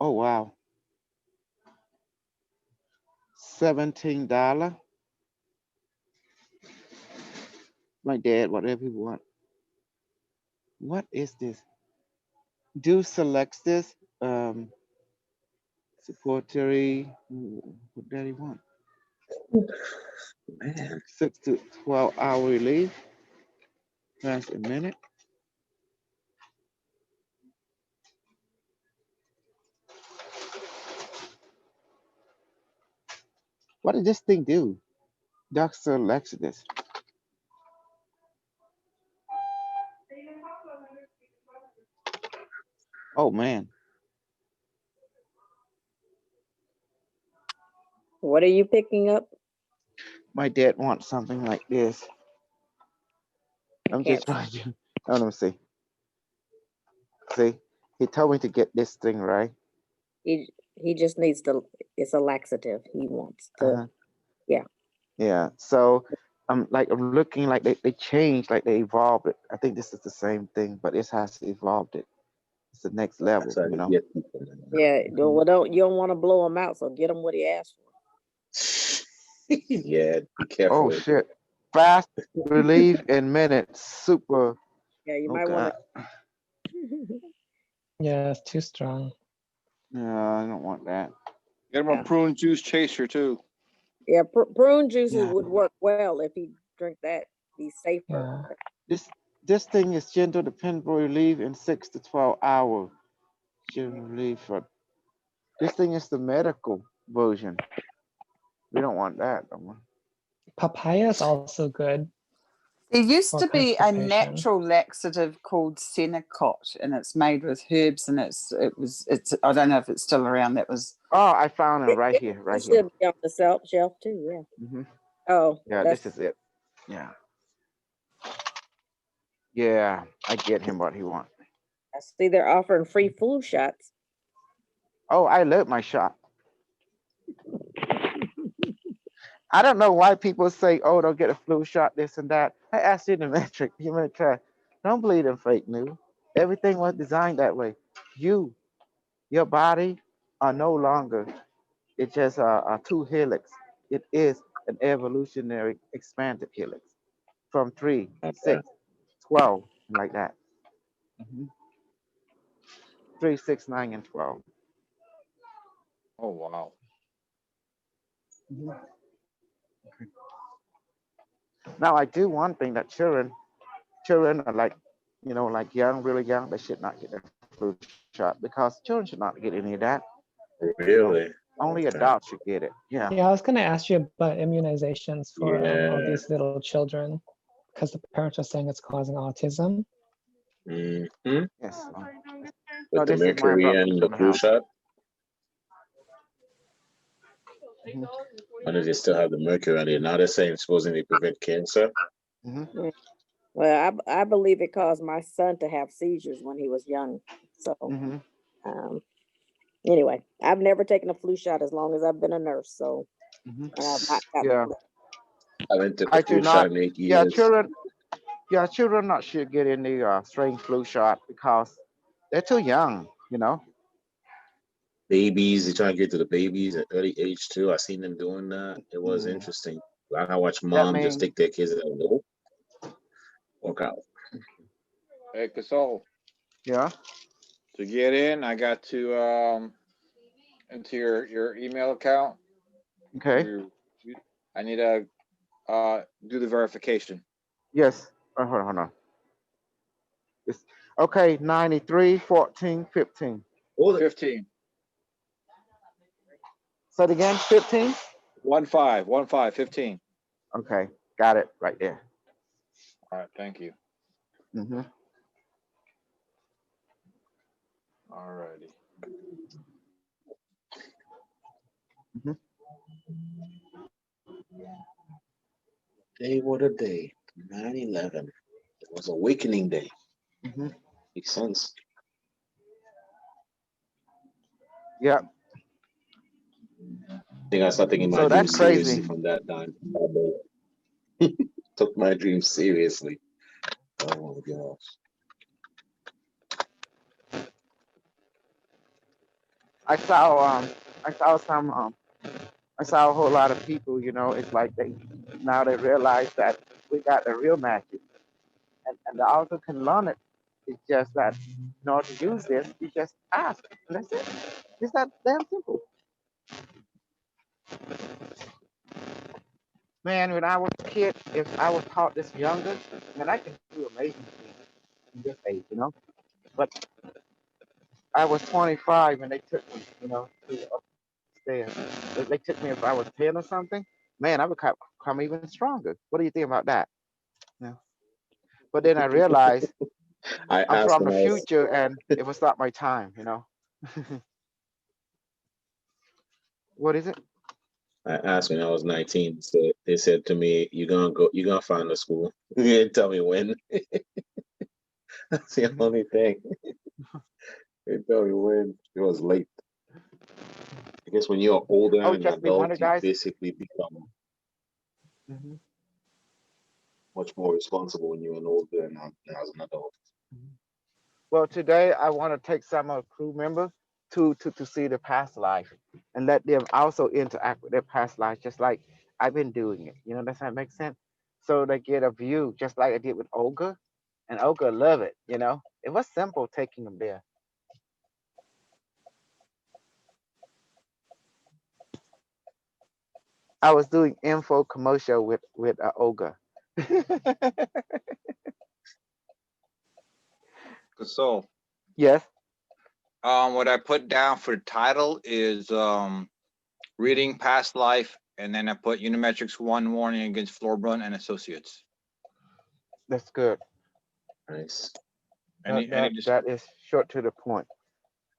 Oh wow. $17. My dad, whatever you want. What is this? Do selects this. Supportory. What did he want? Man, 6 to 12-hour relief. That's a minute. What did this thing do? Dr. Lexidus. Oh man. What are you picking up? My dad wants something like this. I I'm just can't. trying to. Let me see. See, he told me to get this thing right. He just needs to. It's a laxative. He wants to. Uh-huh. Yeah. Yeah. So I'm looking like they changed, like they evolved it. I think this is the same thing, but it has evolved it. It's the next level, that's how you you know. get people. Man. Yeah. Well, you don't want to blow him out, so get him what he asked for. Yeah, be Oh careful with shit. Fast relief in minutes. Super. Yeah, you Oh might want god. to. Yeah, it's too strong. No, I don't want that. Get him Yeah. a prune juice chaser too. Yeah, prune juices Yeah. would work well if he drink that. Be safer. Yeah. This thing is gentle, dependable relief in 6 to 12 hours. Gentle relief for this thing is the medical version. We don't want that. Don't we? Papaya is also good There used for to be a constipation. natural laxative called Senecot, and it's made with herbs, and it's I don't know if it's still around. That was Oh, I found it right here, It right here. should be on the shelf too. Yeah. Hmm. Oh, Yeah, that's this is it. Yeah. Yeah, I get him what he wants. I see they're offering free flu shots. Oh, I love my shot. I don't know why people say, "Oh, don't get a flu shot," this and that. I asked you the metric. You may try. Don't believe in fake news. Everything was designed that way. Your body are no longer. It's just a two helix. It is an evolutionary expanded helix from 3, Okay. 6, 12, like that. 3, 6, 9, and 12. Oh, wow. Now I do one thing that children are like, like young, really young, they should not get the flu shot because children should not get any of that. Really? Only Okay. adults should get it. Yeah. Yeah, I was going to ask you about immunizations for all Yeah. these little children because the parents are saying it's causing autism. Mm-hmm. Yes. With No, the this is my mercury instructions and the from the flu house. shot. And they still have the mercury on it. Now they're saying it's supposed to prevent cancer. Well, I believe it caused my son to have seizures when he was young. So anyway, I've never taken a flu shot as long as I've been a nurse. So and I've not gotten Yeah. I went to I the do flu shot not. in 8 Yeah, years. children not should get in the strange flu shot because they're too young. Babies, they try to get to the babies at early age too. I seen them doing that. It was interesting. I watch That mom just means take their kids and go walk out. Hey, Casol, yeah. to get in, I got to into your email account. Okay. I need to do the verification. Yes. Hold on. It's, okay. 93, 14, 15. 15. Say it again. 15. 15. Okay. Got it right there. All right. Thank you. All righty. Day, what a day. 9/11. It was Awakening Day. Makes sense. Yeah. I think I started taking my So dreams that's crazy. seriously from that time. Took my dreams seriously. Oh my gosh. I saw a whole lot of people, it's like they realize that we got the real magic. And the author can learn it. It's just that in order to use this, you just ask. And that's it. It's that damn simple. Man, when I was a kid, if I was taught this younger, man, I can do amazing things in this age, But I was 25 and they took me, to upstairs. They took me if I was 10 or something. Man, I would come even stronger. What do you think about that? But then I realized I'm from the future and it was not my time, What is it? I asked when I was 19. So they said to me, you're gonna find a school. You didn't tell me when. That's the only thing. They tell me when. It was late. I guess when you're older and just be adult, wonder, you guys. basically become much more responsible when you're an older and as an adult. Well, today I want to take some of crew members to see the past life and let them also interact with their past life, just like I've been doing it. Does that make sense? So they get a view, just like I did with Olga, and Olga loved it. It was simple taking them there. I was doing info commercial with Olga. So, yes. What I put down for title is reading past life, and then I put Unimetrics 1 warning against Floorbrun and Associates. That's good. Nice. That is short to the point.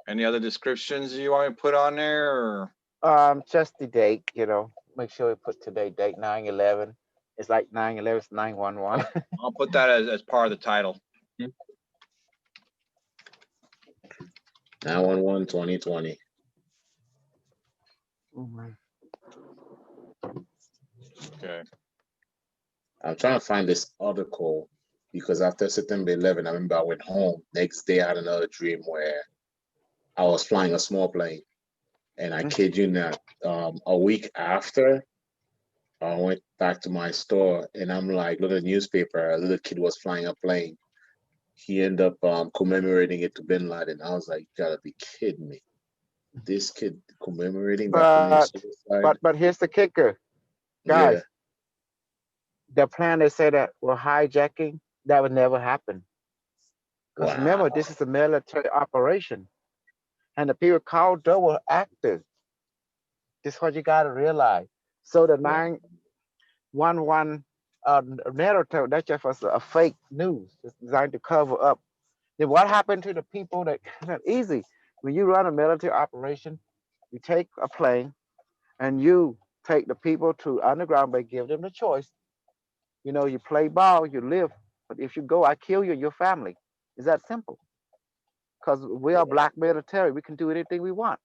Any other descriptions you want me to put on there, or? Just the date, make sure we put today date 9/11. It's like 9/11, it's 9/11. I'll put that as part of the title. 9/11/2020. Okay. I'm trying to find this article because after September 11, I remember I went home. Next day, I had another dream where I was flying a small plane. And I kid you not, a week after, I went back to my store and I'm like, look at the newspaper. A little kid was flying a plane. He ended up commemorating it to Bin Laden. I was like, you gotta be kidding me. This kid commemorating that committed But suicide. but here's the kicker, Yeah. guys. The plan they say that we're hijacking, that would never happen. Because remember, Wow. this is a military operation, and the people called there were active. This is what you gotta realize. So the Wow. 911 narrative, that just was a fake news. It's designed to cover up. Then what happened to the people that not easy? When you run a military operation, you take a plane and you take the people to underground, but give them the choice. You know, you play ball, you live. But if you go, I kill you and your family. It's that simple. Because we are Yeah, black military, we can do anything we want.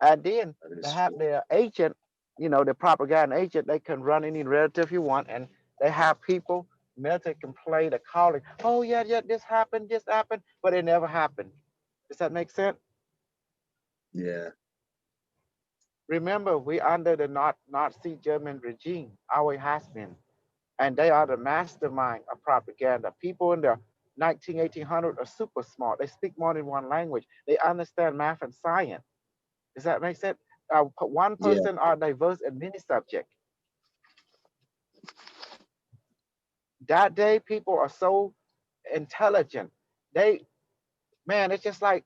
And then that they is have true. their agent, you know, the propaganda agent, they can run any relative you want. And they have people, military can play the calling. Oh, yeah, yeah, this happened, but it never happened. Does that make sense? Yeah. Remember, we under the Nazi German regime, always has been. And they are the mastermind of propaganda. People in the 1800 are super smart. They speak more than one language. They understand math and science. Does that make sense? One Yeah. person are diverse in many subjects. That day, people are so intelligent. They, man, it's just like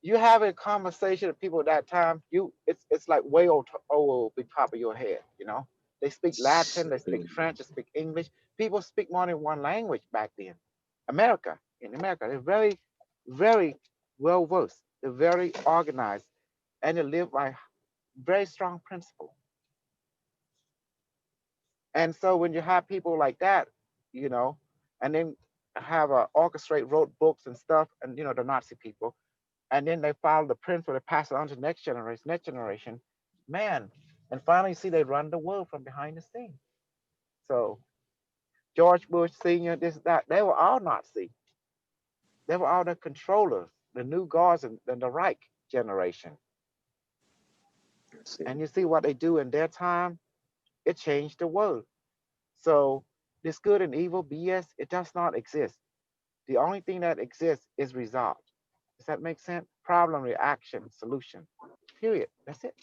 you have a conversation with people at that time. It's like way over the top of your head. You know, they speak Latin, they speak French, they speak English. People speak more than one language back then. In America, they're very, very well versed. They're very organized, and they live by very strong principle. And so when you have people like that, you know, and then have orchestrate wrote books and stuff, and you know the Nazi people, and then they follow the principle, they pass it on to the next generation, man, and finally see they run the world from behind the scenes. So George Bush Senior, this that, they were all Nazi. They were all the controllers, the new guards, and the Reich generation. Let's see. And you see what they do in their time, it changed the world. So this good and evil BS, it does not exist. The only thing that exists is result. Does that make sense? Problem, reaction, solution. Period. That's it.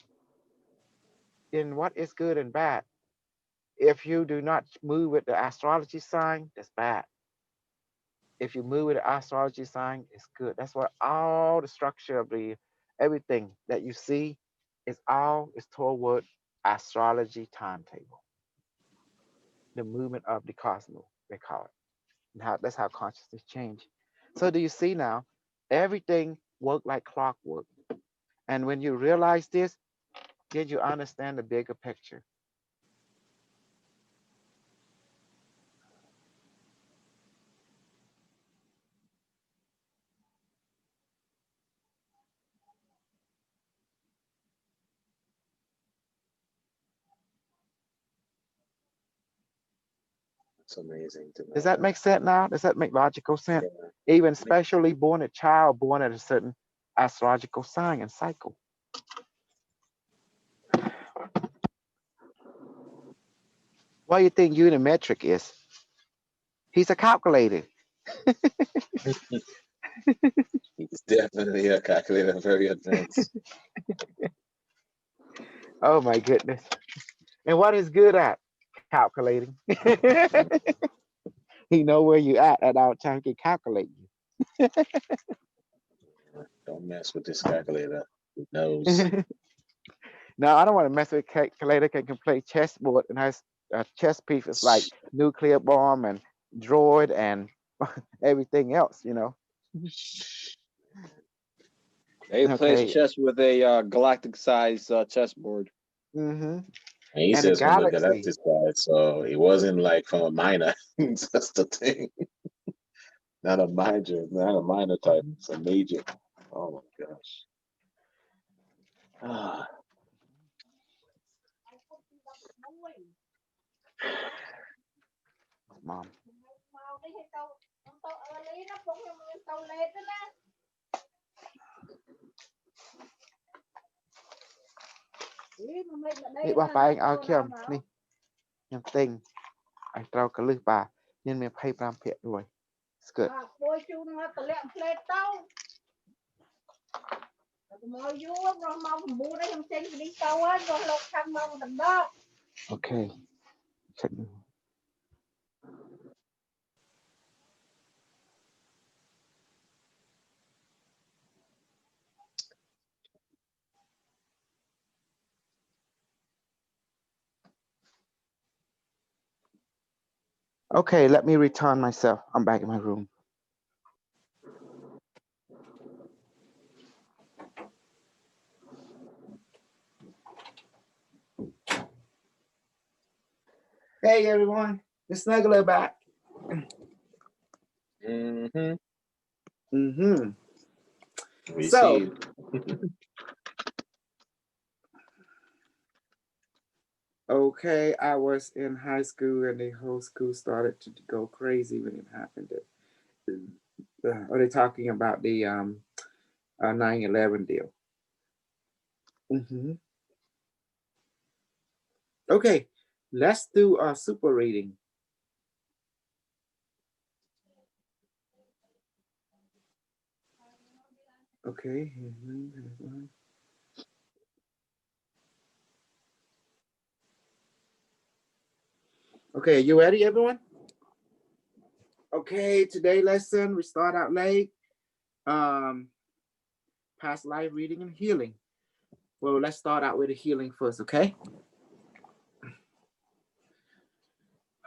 Then what is good and bad? If you do not move with the astrology sign, that's bad. If you move with the astrology sign, it's good. That's why all the structure of the everything that you see is toward astrology timetable, the movement of the cosmos, they call it. And that's how consciousness change. So do you see now? Everything work like clockwork. And when you realize this, then you understand the bigger picture. It's amazing to Does know that that. make sense now? Does that make logical sense? Yeah. Even specially born a child born at a certain astrological sign and cycle. What do you think unimetric is? He's a calculator. It's definitely a calculator, very advanced. Oh my goodness. And what is good at? Calculating. He know where you at all time, he can calculate Don't mess with this calculator. It knows. you. No, I don't want to mess with calculator. Can play chessboard and has chess pieces like nuclear bomb and droid and everything else, you know. They plays Okay. chess with a galactic size chessboard. Mm-hmm. And he And the says from the galaxy. galactic side, so it wasn't like from a minor. That's the thing. Not a minor type. It's a major. Oh my gosh. Ah, Mom. នេះបោះបែងឲ្យខ្ញុំនេះខ្ញុំទិញឲ្យត្រូវកលឹះបាទមាន25%ស្គើត Bôi chu nó tao lẹm plate tao. Mồi vô rồi mong mua đấy trong trên đi tao á rồi lột thằng mong tầm đó. Okay. Check. Okay, let me return myself. I'm back in my room. Hey everyone, the snuggler back. So, okay, I was in high school and the whole school started to go crazy when it happened. Are they talking about the 9/11 deal? Okay, let's do a super reading. Okay. Okay, you ready, everyone? Okay, today lesson, we start out late. Past life reading and healing. Well, let's start out with the healing first, okay?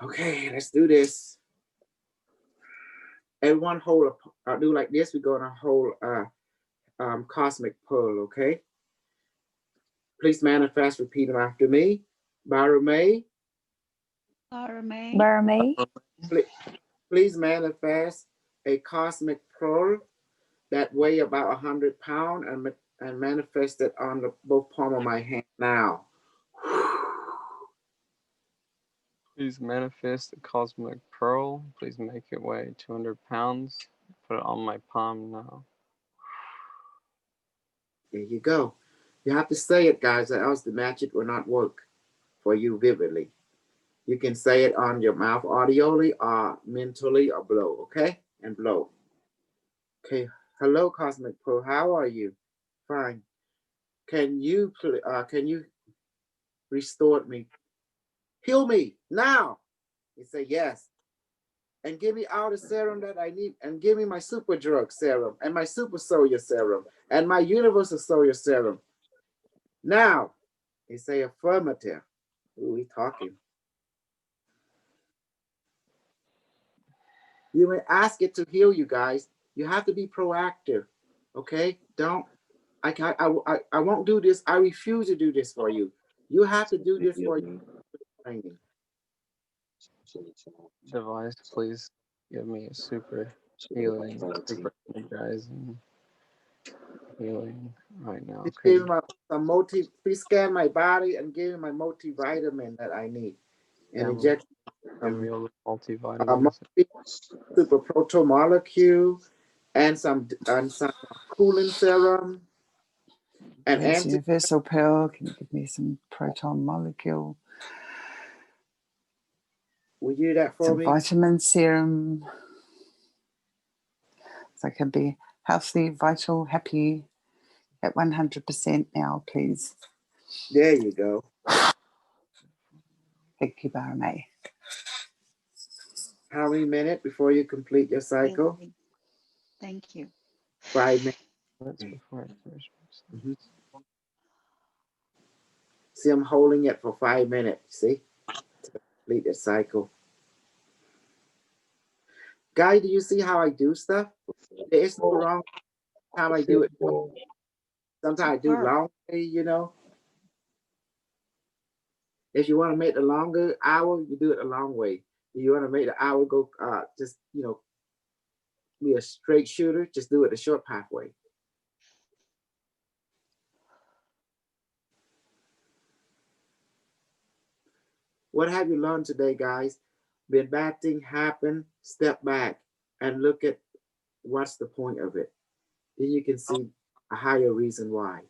Okay, let's do this. Everyone hold I'll do like this. We're gonna hold cosmic pearl, okay? Please manifest, repeat them after me. Barame. Please manifest a cosmic pearl that weigh about 100 pounds and manifest it on the both palm of my hand now. Please manifest the cosmic pearl. Please make it weigh 200 pounds. Put it on my palm now. There you go. You have to say it, guys, or else the magic will not work for you vividly. You can say it on your mouth audibly or mentally or blow, okay? And blow. Okay. Hello, Cosmic Pearl. How are you? Fine. Can you restore me? Heal me now. You say yes. And give me all the serum that I need, and give me my super drug serum and my super solar serum and my universal solar serum. Now, you say affirmative. Who are we talking? You may ask it to heal you guys. You have to be proactive. Okay? I won't do this. I refuse to do this for you. You have to do this for you. Device, please give me a super healing, super energizing healing right now. Okay. Give me please scan my body and give me my multivitamin that I need. And inject multivitamins. Super proto molecule and some cooling serum. And universal pearl, can you give me some proton molecule? Will you do that for some me? Vitamin serum. So I can be healthy, vital, happy at 100% now, please. There you go. Thank you, Barame. How many minutes before you complete your cycle? Thank you. 5 minutes. See, I'm holding it for 5 minutes, see? To complete the cycle. Guy, do you see how I do stuff? There is no wrong time I do it. Sometimes I do long way, you know. If you want to make the longer hour, you do it a long way. If you want to make the hour go just, you know, be a straight shooter, just do it the short pathway. What have you learned today, guys? When bad thing happen, step back and look at what's the point of it. Then you can see a higher reason why.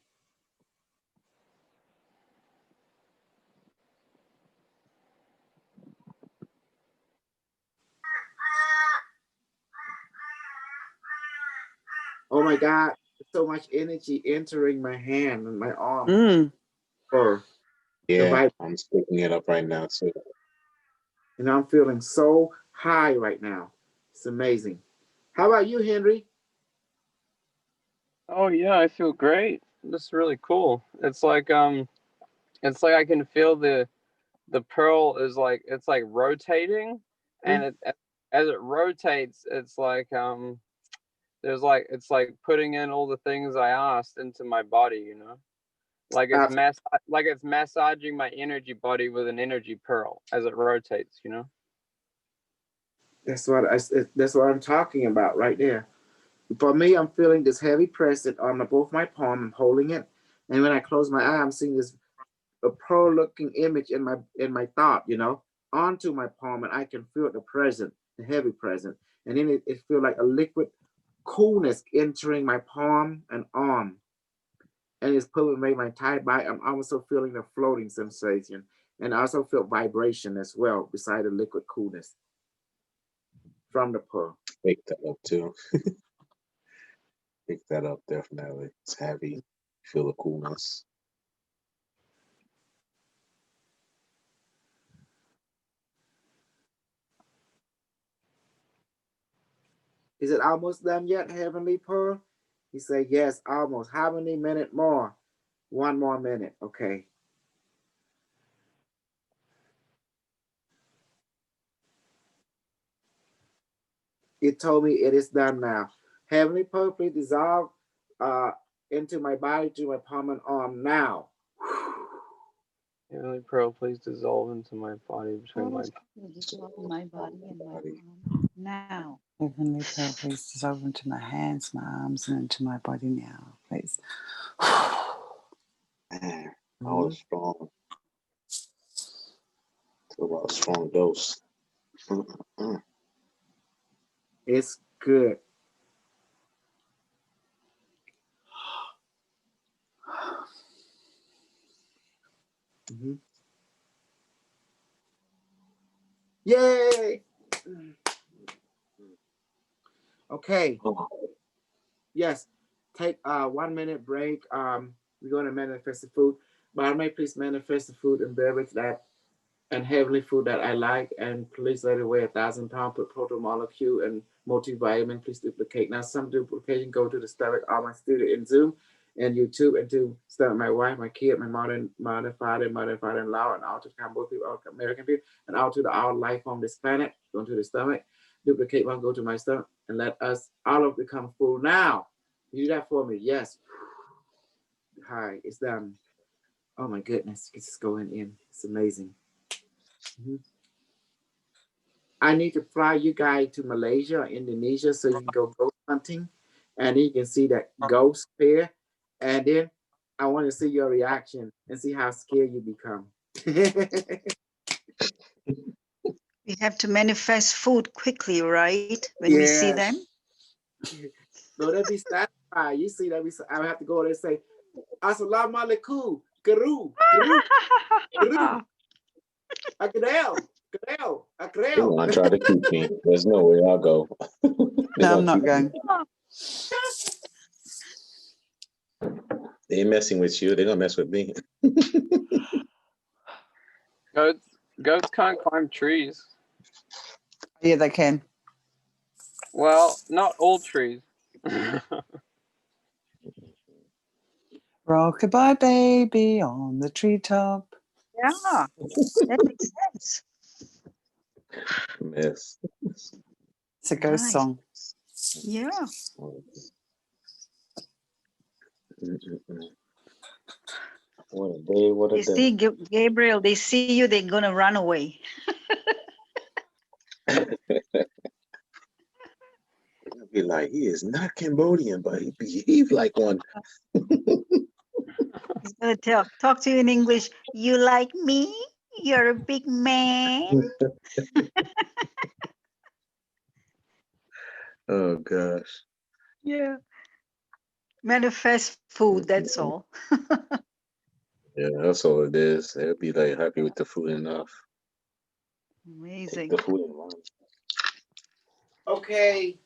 Oh my God, so much energy entering my hand and my arm. Mm. Or Yeah, I'm picking it up right now too. and I'm feeling so high right now. It's amazing. How about you, Henry? Oh yeah, I feel great. This is really cool. It's like I can feel the pearl is like it's like rotating, and as it rotates, it's like there's like it's like putting in all the things I asked into my body, you know. Like it's massaging my energy body with an energy pearl as it rotates, you know. That's what I'm talking about right there. For me, I'm feeling this heavy pressure on both my palm. I'm holding it, and when I close my eye, I'm seeing this a pearl-looking image in my thought, you know, onto my palm, and I can feel the present, the heavy present, and then it feels like a liquid coolness entering my palm and arm, and it's pulling my entire body. I'm also feeling the floating sensation, and I also feel vibration as well beside the liquid coolness from the pearl. Pick that up too. Pick that up definitely. It's heavy. Feel the coolness. Is it almost done yet, Heavenly Pearl? He said, yes, almost. How many minutes more? 1 more minute. Okay. It told me it is done now. Heavenly Pearl, please dissolve into my body, to my palm and arm now. Heavenly pearl, please dissolve into my body between my. Dissolve in my body and my palm now. Heavenly Pearl, please dissolve into my hands, my arms, and into my body now, please. Man, that was strong. Talk about a strong dose. It's good. Yay! Okay. Yes. Take a 1 minute break. We're going to manifest the food. But may please manifest the food and beverage that and heavenly food that I like, and please let it weigh 1,000 pounds, put protein molecule and multivitamin. Please duplicate. Now, some duplication go to the stomach, all my student in Zoom and YouTube, and to stomach my wife, my kid, my father-in-law, and all to Cambodian people, all American people, and all to the all life on this planet, go to the stomach. Duplicate one, go to my stomach, and let us all of become full now. You do that for me. Yes. Hi, it's done. Oh my goodness, it's going in. It's amazing. I need to fly you guys to Malaysia or Indonesia so you can go ghost hunting, and you can see that ghost pair, and then I want to see your reaction and see how scared you become. We have to manifest food quickly, right? When we see them. No, that'd be satisfied. You see that? I would have to go there and say, "Assalamu alaikum, Guru, Guru, Guru, Akadel, Akadel, They want to try to keep me. There's no way I'll go. No, I'm not going. They ain't messing with you. They're gonna mess with me. Goats can't climb trees. Yeah, they can. Well, not all trees. Rockabye baby on the treetop. Yeah, that makes sense. Miss. It's a ghost song. Yeah. What a day, what a They day. see Gabriel, they see you, they're gonna run away. Be like, he is not Cambodian, but he behaved like one. He's gonna talk to you in English. You like me? You're a big man. Oh gosh. Yeah. Manifest food, that's all. Yeah, that's all it is. They'll be like happy with the food enough. Amazing. The food and wine. Okay,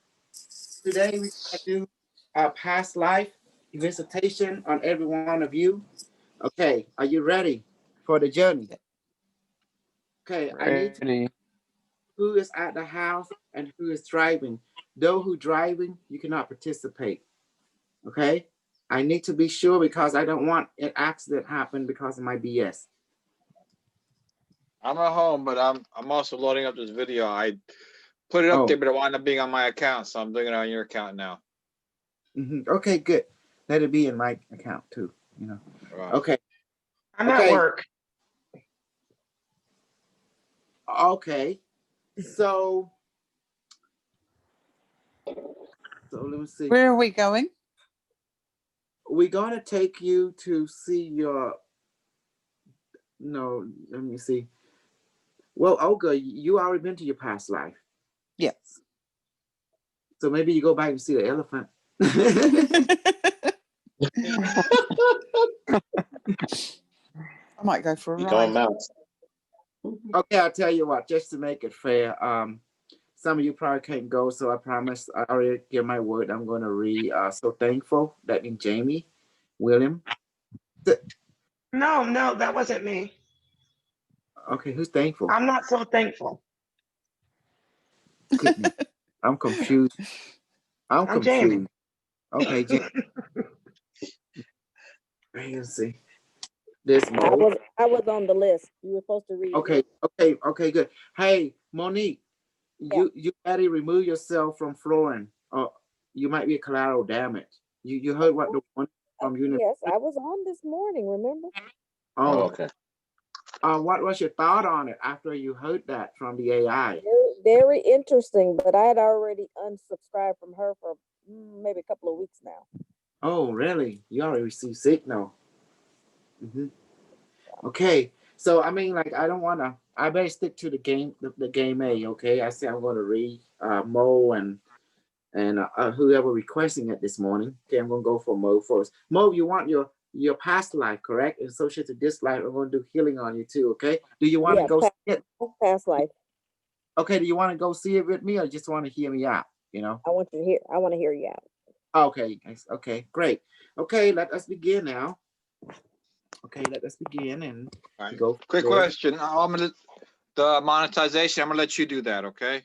today we're gonna do past life visitation on every one of you. Okay, are you ready for the journey? Okay, I need to Ready. who is at the house and who is driving. Those who driving, you cannot participate. Okay, I need to be sure because I don't want an accident happen because of my BS. I'm at home, but I'm also loading up this video. I put it up Oh, there, but it wound up being on my account, so I'm doing it on your account now. okay, good. Let it be in my account too. You know. Right. Okay. I'm at Okay. work. Okay. So let me see. Where are we going? We're gonna take you to see your. No, let me see. Well, Olga, you already been to your past life, Yes. so maybe you go back and see the elephant. I might go for a Become a ride. mouse. Okay, I'll tell you what. Just to make it fair, some of you probably can't go, so I promise. I already give my word. I'm gonna read. So thankful. That means Jamie, William. No, that wasn't me. Okay, who's thankful? I'm not so thankful. Goodness, I'm confused. I'm I'm Jamie. confused. Okay, Jamie. Let's see. This I Mo. was on the list. You were supposed to read me. Okay, good. Hey, Monique, Yeah. you gotta remove yourself from flooring. You might be collateral damage. You heard what the one from Unity. Yes, I was on this morning, remember? Oh, Oh, okay. what was your thought on it after you heard that from the AI? Very interesting, but I had already unsubscribed from her for maybe a couple of weeks now. Oh, really? You already received signal. Okay, so I mean, like, I don't wanna. I better stick to the game, the game A. Okay, I say I'm gonna read Mo and whoever requesting it this morning. Okay, I'm gonna go for Mo first. Mo, you want your past life, correct? Associated to this life, I'm gonna do healing on you too. Okay, do you want to go see it? Past life. Okay, do you want to go see it with me, or just want to hear me out? You know. I want to hear you out. Okay. Okay. Great. Okay. Let us begin now. Okay. Let us begin and Right. go. Quick forward. question. The monetization, I'm gonna let you do that, okay?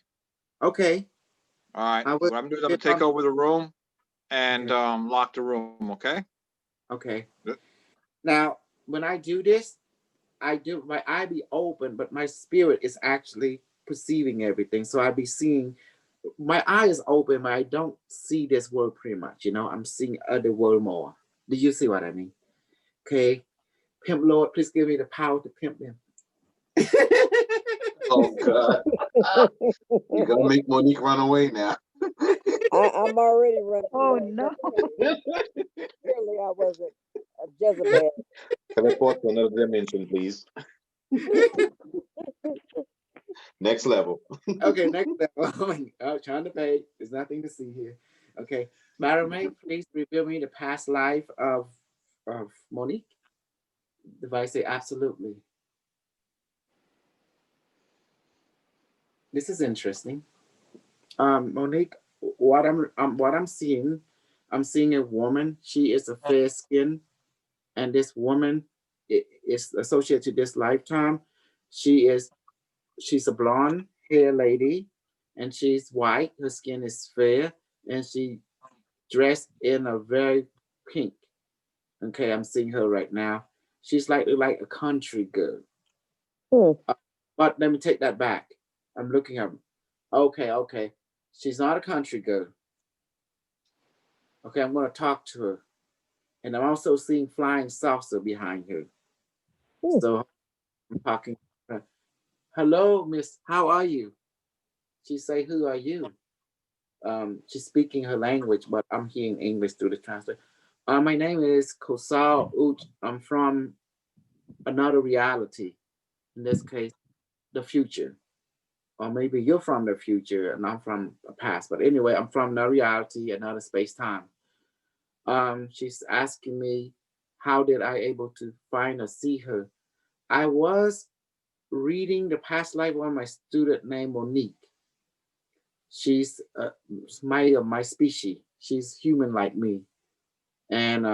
Okay. All right. I will- What I'm doing is I'm gonna take over the room and lock the room, okay? Okay. Good. Now, when I do this, I do my eye be open, but my spirit is actually perceiving everything. So I be seeing. My eye is open, but I don't see this world pretty much. You know, I'm seeing other world more. Do you see what I mean? Okay. Pimp Lord, please give me the power to pimp them. Oh God. You're gonna make Monique run away now. I'm already running. Oh away. no. Clearly, I wasn't a Jezebel. Teleport to another dimension, please. Next level. Okay, next level. Oh, trying to pay. There's nothing to see here. Okay. Madam May, please reveal me the past life of Monique. The device say absolutely. This is interesting. Monique, what I'm seeing a woman. She is a fair skin, and this woman is associated to this lifetime. She's a blonde hair lady, and she's white. Her skin is fair, and she dressed in a very pink. Okay, I'm seeing her right now. She's like a country girl. But let me take that back. I'm looking at. Okay. She's not a country girl. Okay, I'm going to talk to her, and I'm also seeing flying saucer behind her. So I'm talking. To her. Hello, Miss. How are you? She say, "Who are you?" She's speaking her language, but I'm hearing English through the translator. My name is Kosal Uch. I'm from another reality. In this case, the future. Or maybe you're from the future and I'm from the past. But anyway, I'm from another reality, another space-time. She's asking me, how did I able to find or see her? I was reading the past life of my student named Monique. She's my species. She's human like me. And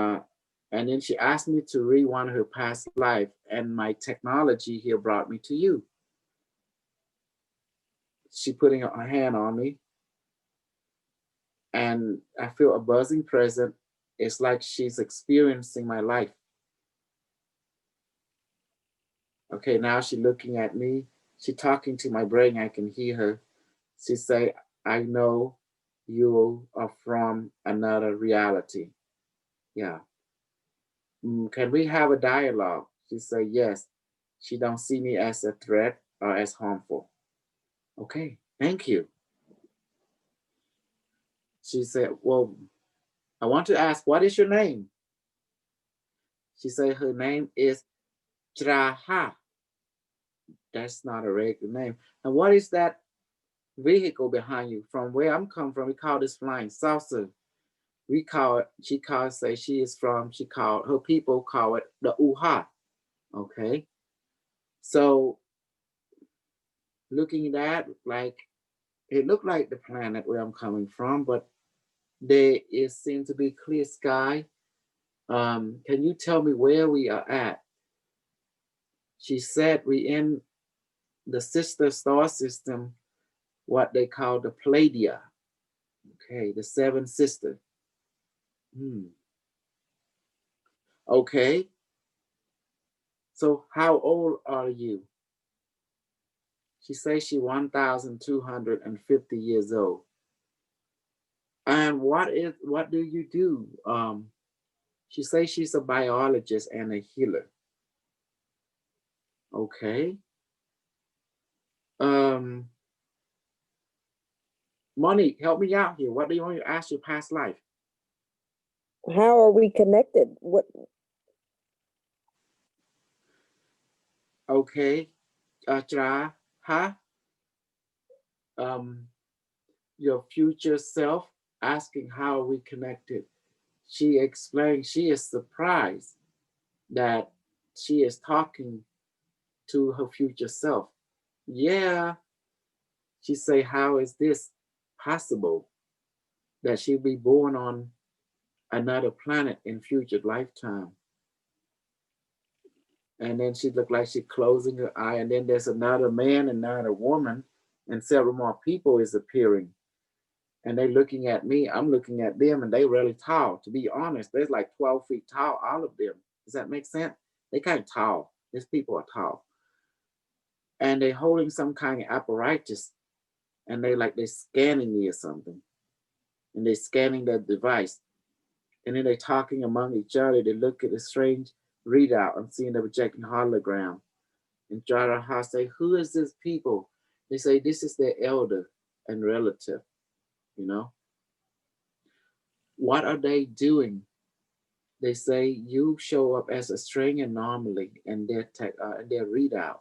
then she asked me to read one of her past life, and my technology here brought me to you. She putting her hand on me, and I feel a buzzing present. It's like she's experiencing my life. Okay, now she's looking at me. She talking to my brain. I can hear her. She say, I know you are from another reality. Yeah. Can we have a dialogue? She say, yes. She don't see me as a threat or as harmful. Okay, thank you. She said, well, I want to ask, what is your name? She said her name is Traha. That's not a regular name. And what is that vehicle behind you? From where I'm come from, we call this flying saucer. We call it, say she is from, her people call it the Uha. Okay. So looking at that, like, it looked like the planet where I'm coming from, but there seems to be clear sky. Can you tell me where we are at? She said we in the sister star system, what they call the Pleiadian. Okay, the seven sister. Okay. So how old are you? She says she 1,250 years old. And what do you do? She says she's a biologist and a healer. Okay. Monique, help me out here. What do you want to ask your past life? How are we connected? What? Okay. Your future self asking how are we connected. She explained she is surprised that she is talking to her future self. Yeah. She say, how is this possible that she'll be born on another planet in future lifetime? And then she looked like she's closing her eye, and then there's another man and another woman, and several more people is appearing. And they looking at me, I'm looking at them, and they really tall. To be honest, they're like 12 feet tall, all of them. Does that make sense? They kind of tall. These people are tall. And they holding some kind of apparatus, and they're scanning me or something. And they're scanning the device. And then they're talking among each other. They look at a strange readout and seeing the projecting hologram. And Jaraha say, who is this people? They say, this is their elder and relative, you know? What are they doing? They say, you show up as a strange anomaly in their readout.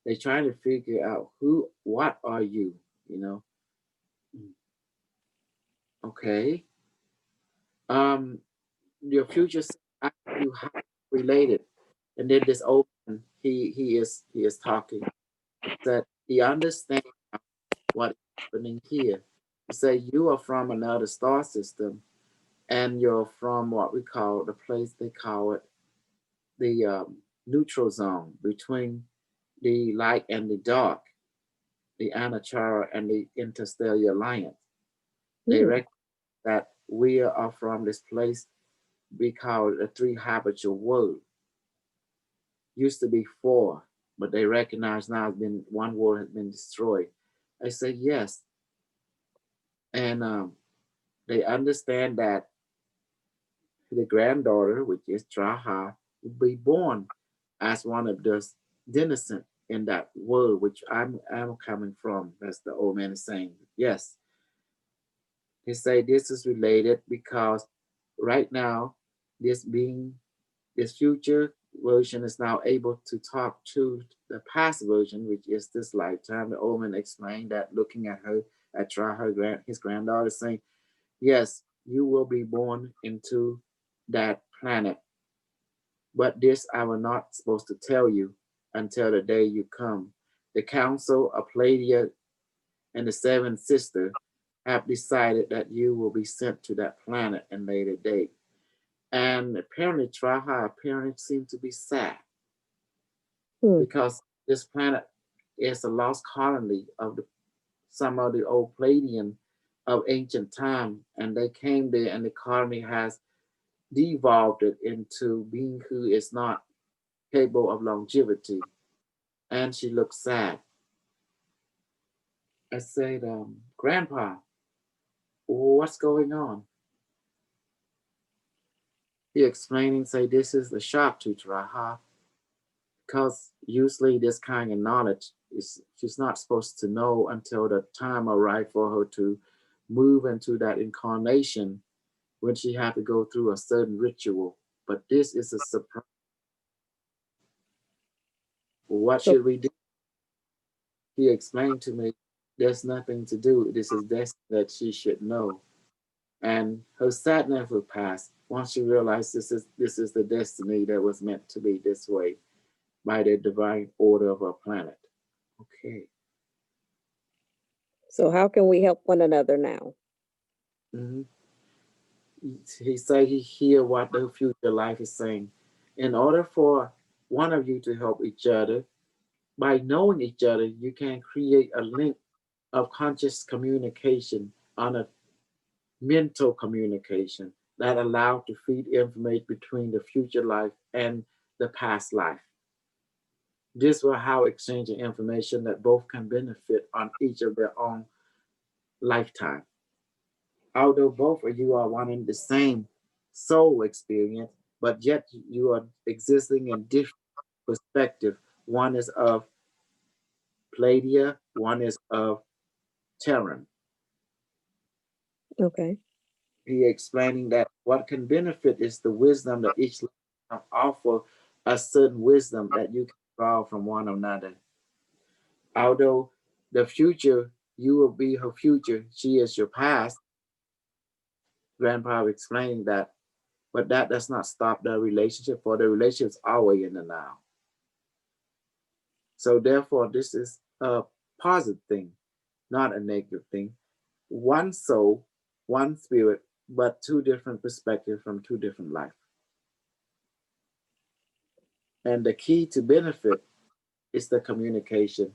They're trying to figure out what are you, you know? Okay. Your future self, you how related. And then this old man, he is talking, that he understands what's happening here. He say you are from another star system, and you're from what we call the place they call it the neutral zone between the light and the dark, the Anachara and the Interstellar Alliance. They recognize that we are from this place we call it a 3 habitual world. Used to be 4, but they recognize now one world has been destroyed. I say yes. And they understand that the granddaughter, which is Traha, will be born as one of those denizens in that world, which I'm coming from. That's the old man is saying. Yes. He say this is related because right now, this future version is now able to talk to the past version, which is this lifetime. The old man explained that, looking at her, at his granddaughter, saying, yes, you will be born into that planet. But this I will not supposed to tell you until the day you come. The council of Pleiadian and the 7 sisters have decided that you will be sent to that planet in later date. And apparently, Traha apparently seems to be sad because this planet is a lost colony of some of the old Palladian of ancient time, and they came there, and the colony has devolved it into being who is not capable of longevity, and she looks sad. I said, Grandpa, what's going on? He explaining, say, this is the shock to Traha, because usually this kind of knowledge is she's not supposed to know until the time arrived for her to move into that incarnation when she had to go through a certain ritual. But this is a surprise. What should we do? He explained to me, there's nothing to do. This is destiny that she should know. And her sadness will pass once she realized this is the destiny that was meant to be this way by the divine order of our planet. Okay. So how can we help one another now? Mm-hmm. He said he hear what the future life is saying. In order for one of you to help each other, by knowing each other, you can create a link of conscious communication on a mental communication that allows to feed information between the future life and the past life. This will how exchanging information that both can benefit on each of their own lifetime. Although both of you are wanting the same soul experience, but yet you are existing in different perspectives. One is of Pladia, one is of Terran. Okay. He explaining that what can benefit is the wisdom that each lifetime offer a certain wisdom that you can draw from one another. Although the future, you will be her future, she is your past. Grandpa explained that, but that does not stop the relationship, for the relationship is always in the now. So therefore, this is a positive thing, not a negative thing. One soul, one spirit, but two different perspectives from two different lives. And the key to benefit is the communication.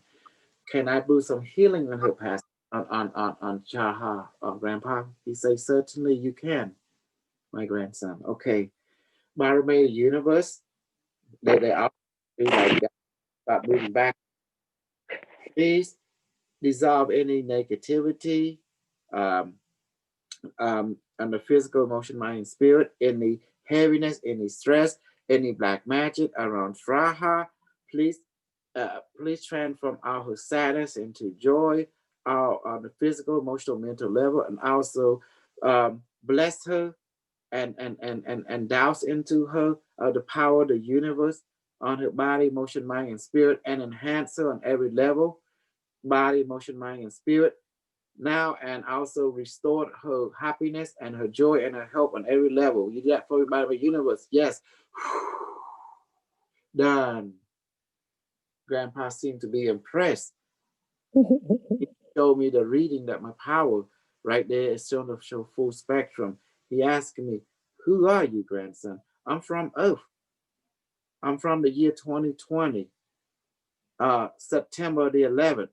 Can I do some healing on her past, on Chaha, Grandpa? He says, certainly you can, my grandson. Okay. Baromeda Universe, they all do like that, start moving back. Please dissolve any negativity, on the physical, emotion, mind, and spirit, any heaviness, any stress, any black magic around Fraha. Please, please transform all her sadness into joy, on the physical, emotional, mental level, and also bless her and douse into her the power of the universe on her body, emotion, mind, and spirit, and enhance her on every level, body, emotion, mind, and spirit. Now, and also restored her happiness and her joy and her help on every level. You do that for everybody in the universe. Yes. Done. Grandpa seemed to be impressed. He showed me the reading that my power right there is showing to show full spectrum. He asked me, who are you, grandson? I'm from Earth. I'm from the year 2020, September the 11th.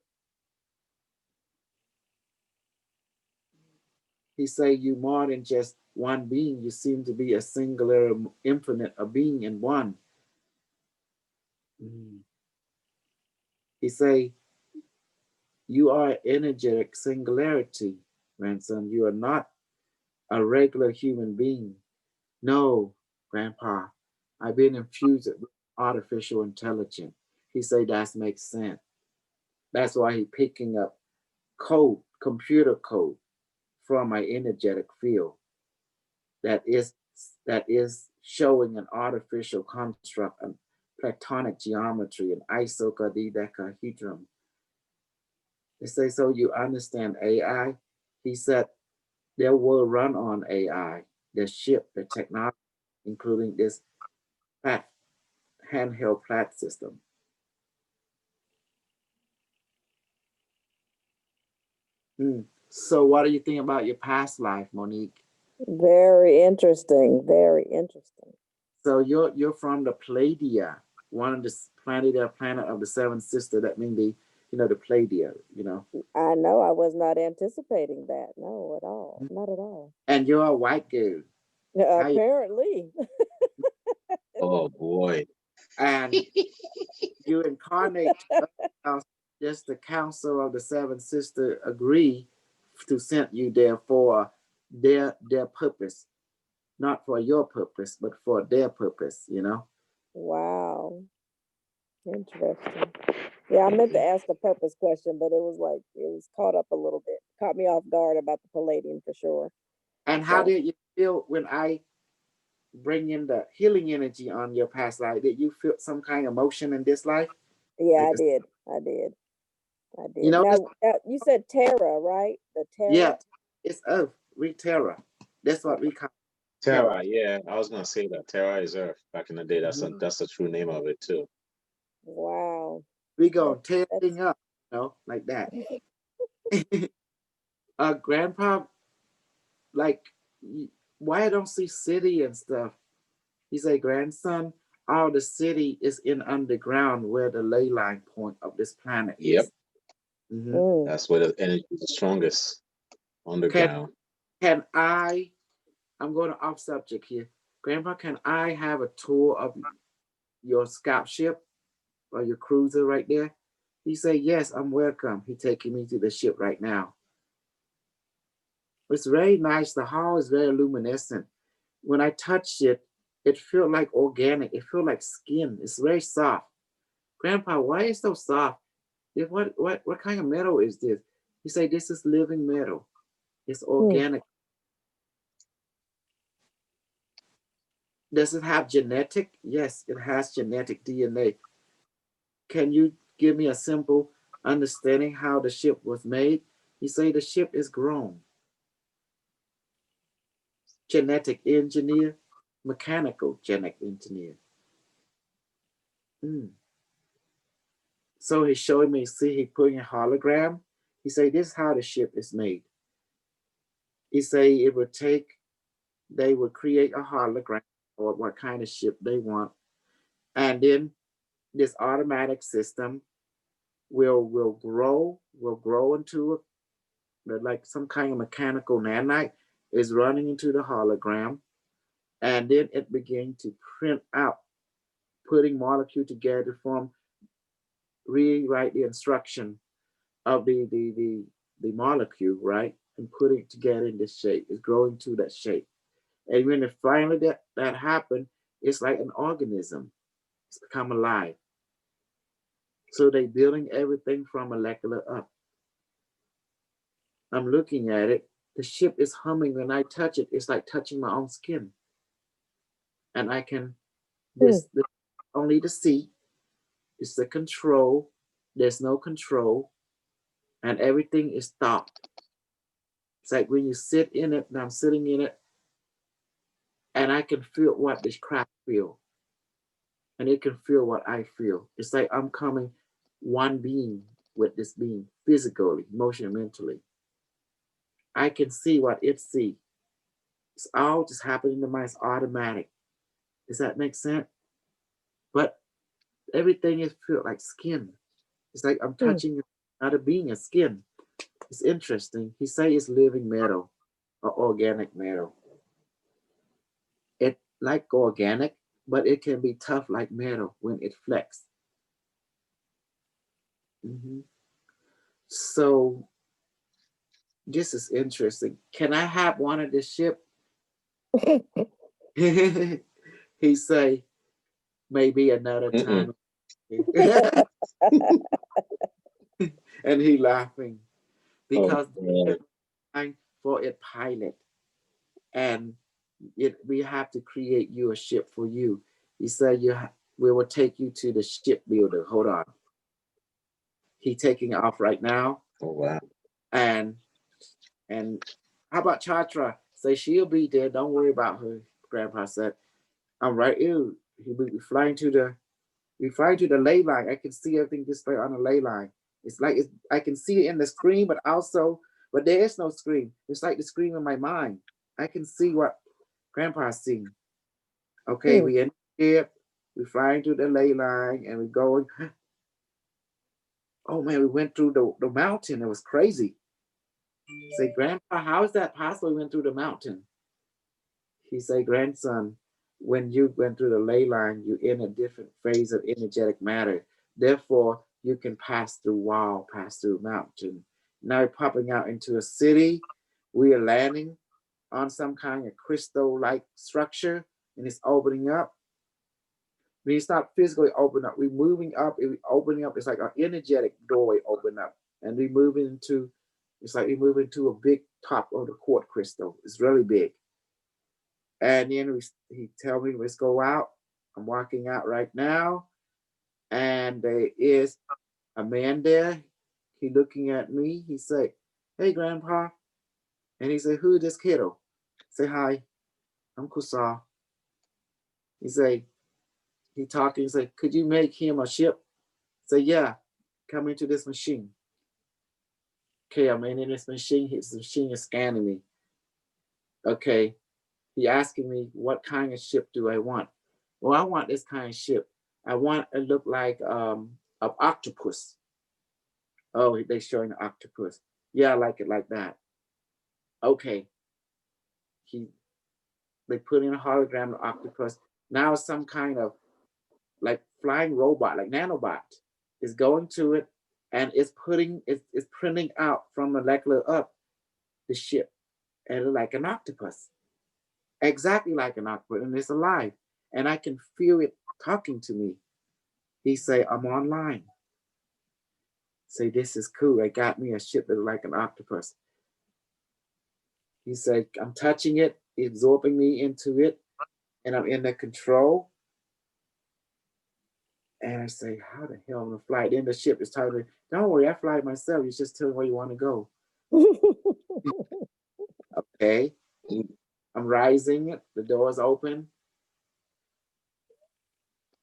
He say you more than just one being. You seem to be a singular, infinite, a being in one. He say you are energetic singularity, grandson. You are not a regular human being. No, Grandpa, I've been infused with artificial intelligence. He say that makes sense. That's why he picking up code, computer code from my energetic field that is showing an artificial construct and platonic geometry and isodecahedron. They say, so you understand AI? He said, they will run on AI, the ship, the technology, including this handheld plat system. So what do you think about your past life, Monique? Very interesting. Very interesting. So you're from the Pleiadian, one of the planet of the seven sister. That means the the Pleiadian, I know I was not anticipating that. No, at all. Not at all. And you're a white girl. How you, Apparently. Oh boy. and you incarnate to us, just the council of the seven sister agree to send you there for their purpose, not for your purpose, but for their purpose. Wow. Interesting. Yeah, I meant to ask a purpose question, but it was caught up a little bit. Caught me off guard about the Palladium for sure. And how So, did you feel when I bring in the healing energy on your past life? Did you feel some kind of emotion in this life? yeah, Like I did. I did. I You did. know, Now, you said Terra, right? The Terra? yeah, it's Earth. We Terra. That's what we call Terra, yeah, I was gonna say that Terra is Earth. Back in the day, Mhm. that's the true name of it too. Wow. We go tear That's thing up, like that. Grandpa, like, why I don't see city and stuff? He say, grandson, all the city is in underground where the ley line point of this planet Yep, is. Mhm. mm. that's where the energy is the strongest, Can underground. can I'm going off subject here. Grandpa, can I have a tour of your scout ship or your cruiser right there? He said, yes, I'm welcome. He taking me to the ship right now. It's very nice. The hull is very luminescent. When I touched it, it felt like organic. It felt like skin. It's very soft. Grandpa, why is it so soft? What kind of metal is this? He said, this is living metal. It's organic. Does it have genetic? Yes, it has genetic DNA. Can you give me a simple understanding how the ship was made? He said the ship is grown. Genetic engineer, mechanical genetic engineer. So he showed me, see, he putting a hologram. He said, this is how the ship is made. He said it would take, they would create a hologram or what kind of ship they want. And then this automatic system will grow into like some kind of mechanical nanite is running into the hologram. And then it began to print out, putting molecule together to form, rewrite the instruction of the molecule, right? And put it together in this shape. It's growing to that shape. And when it finally that happened, it's like an organism. It's become alive. So they building everything from molecular up. I'm looking at it. The ship is humming. When I touch it, it's like touching my own skin. And I can, this only the seat. It's the control. There's no control. And everything is stopped. It's like when you sit in it, and I'm sitting in it, and I can feel what this craft feel. And it can feel what I feel. It's like I'm coming one being with this being, physically, emotionally, mentally. I can see what it see. It's all just happening to me. It's automatic. Does that make sense? But everything is feel like skin. It's like I'm touching another being, a skin. It's interesting. He say it's living metal or organic metal. It like organic, but it can be tough like metal when it flex. So this is interesting. Can I have one of this ship? He say, maybe another time. And he laughing because it's time for a pilot, and we have to create you a ship for you. He said, we will take you to the ship builder. Hold on. He taking off right now. Oh wow. And how about Chatra? Say she'll be there. Don't worry about her. Grandpa said, I'm right here. We flying to the ley line. I can see everything displayed on the ley line. It's like I can see it in the screen, but also But there is no screen. It's like the screen in my mind. I can see what Grandpa's seeing. Okay, we in the ship, we flying through the ley line, and we going. Oh man, we went through the mountain. It was crazy. Say, Grandpa, how is that possible? We went through the mountain. He say, grandson, when you went through the ley line, you're in a different phase of energetic matter. Therefore, you can pass through wall, pass through mountain. Now you're popping out into a city. We are landing on some kind of crystal-like structure, and it's opening up. When it's not physically open up, we're moving up, opening up. It's like an energetic doorway open up, and we move into. It's like we move into a big top of the quartz crystal. It's really big. And then he tell me, let's go out. I'm walking out right now. And there is a man there. He looking at me. He say, hey, Grandpa. And he said, who is this kiddo? Say, hi, I'm Kusal. He say, he talking, he say, could you make him a ship? Say, yeah, come into this machine. Okay, I'm in this machine. His machine is scanning me. Okay. He asking me, what kind of ship do I want? Well, I want this kind of ship. I want it look like an octopus. Oh, they showing the octopus. Yeah, I like it like that. Okay. They put in a hologram of octopus. Now some kind of like flying robot, like nanobot, is going to it, and it's printing out from molecular up the ship, and it's like an octopus. Exactly like an octopus, and it's alive. And I can feel it talking to me. He say, I'm online. Say, this is cool. I got me a ship that's like an octopus. He said, I'm touching it, absorbing me into it, and I'm in the control. And I say, how the hell am I gonna fly? Then the ship is telling me, don't worry, I fly myself. You just tell me where you want to go. Okay. I'm rising, the door's open.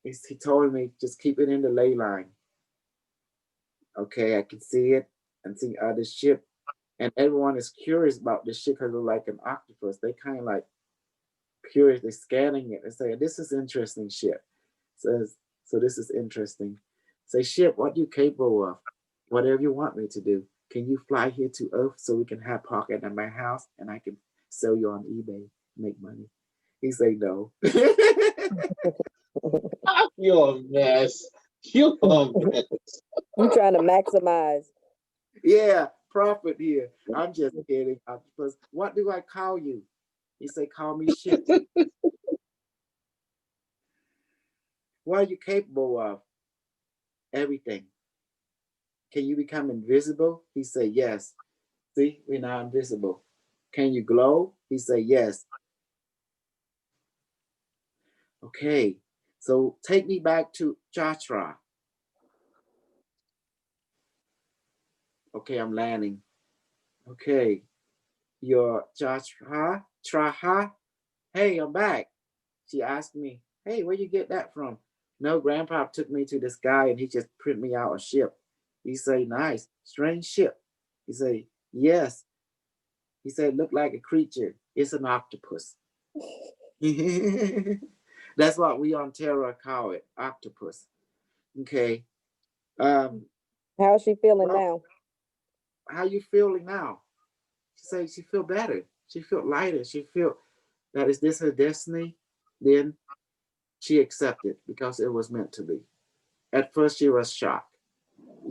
He told me, just keep it in the ley line. Okay, I can see it and see other ship. And everyone is curious about this ship because it's like an octopus. They kind of like curious, they're scanning it and say, this is interesting ship. Says, so this is interesting. Say, ship, what are you capable of? Whatever you want me to do. Can you fly here to Earth so we can have pocket at my house and I can sell you on eBay, make money? He say no. You're a mess. You're a mess. I'm trying to maximize. Yeah, profit here. I'm just kidding. Octopus. What do I call you? He say, call me ship. What are you capable of? Everything. Can you become invisible? He say, yes. See, we're now invisible. Can you glow? He say, yes. Okay, so take me back to Chatra. Okay, I'm landing. Okay, your Chatra, Traha. Hey, I'm back. She asked me, hey, where you get that from? No, Grandpa took me to this guy and he just print me out a ship. He say, nice, strange ship. He say, yes. He said, look like a creature. It's an octopus. That's what we on Terra call it, octopus. Okay. How's she feeling now? How you feeling now? She said she feel better. She feel lighter. She feel that is this her destiny? Then she accepted because it was meant to be. At first she was shocked.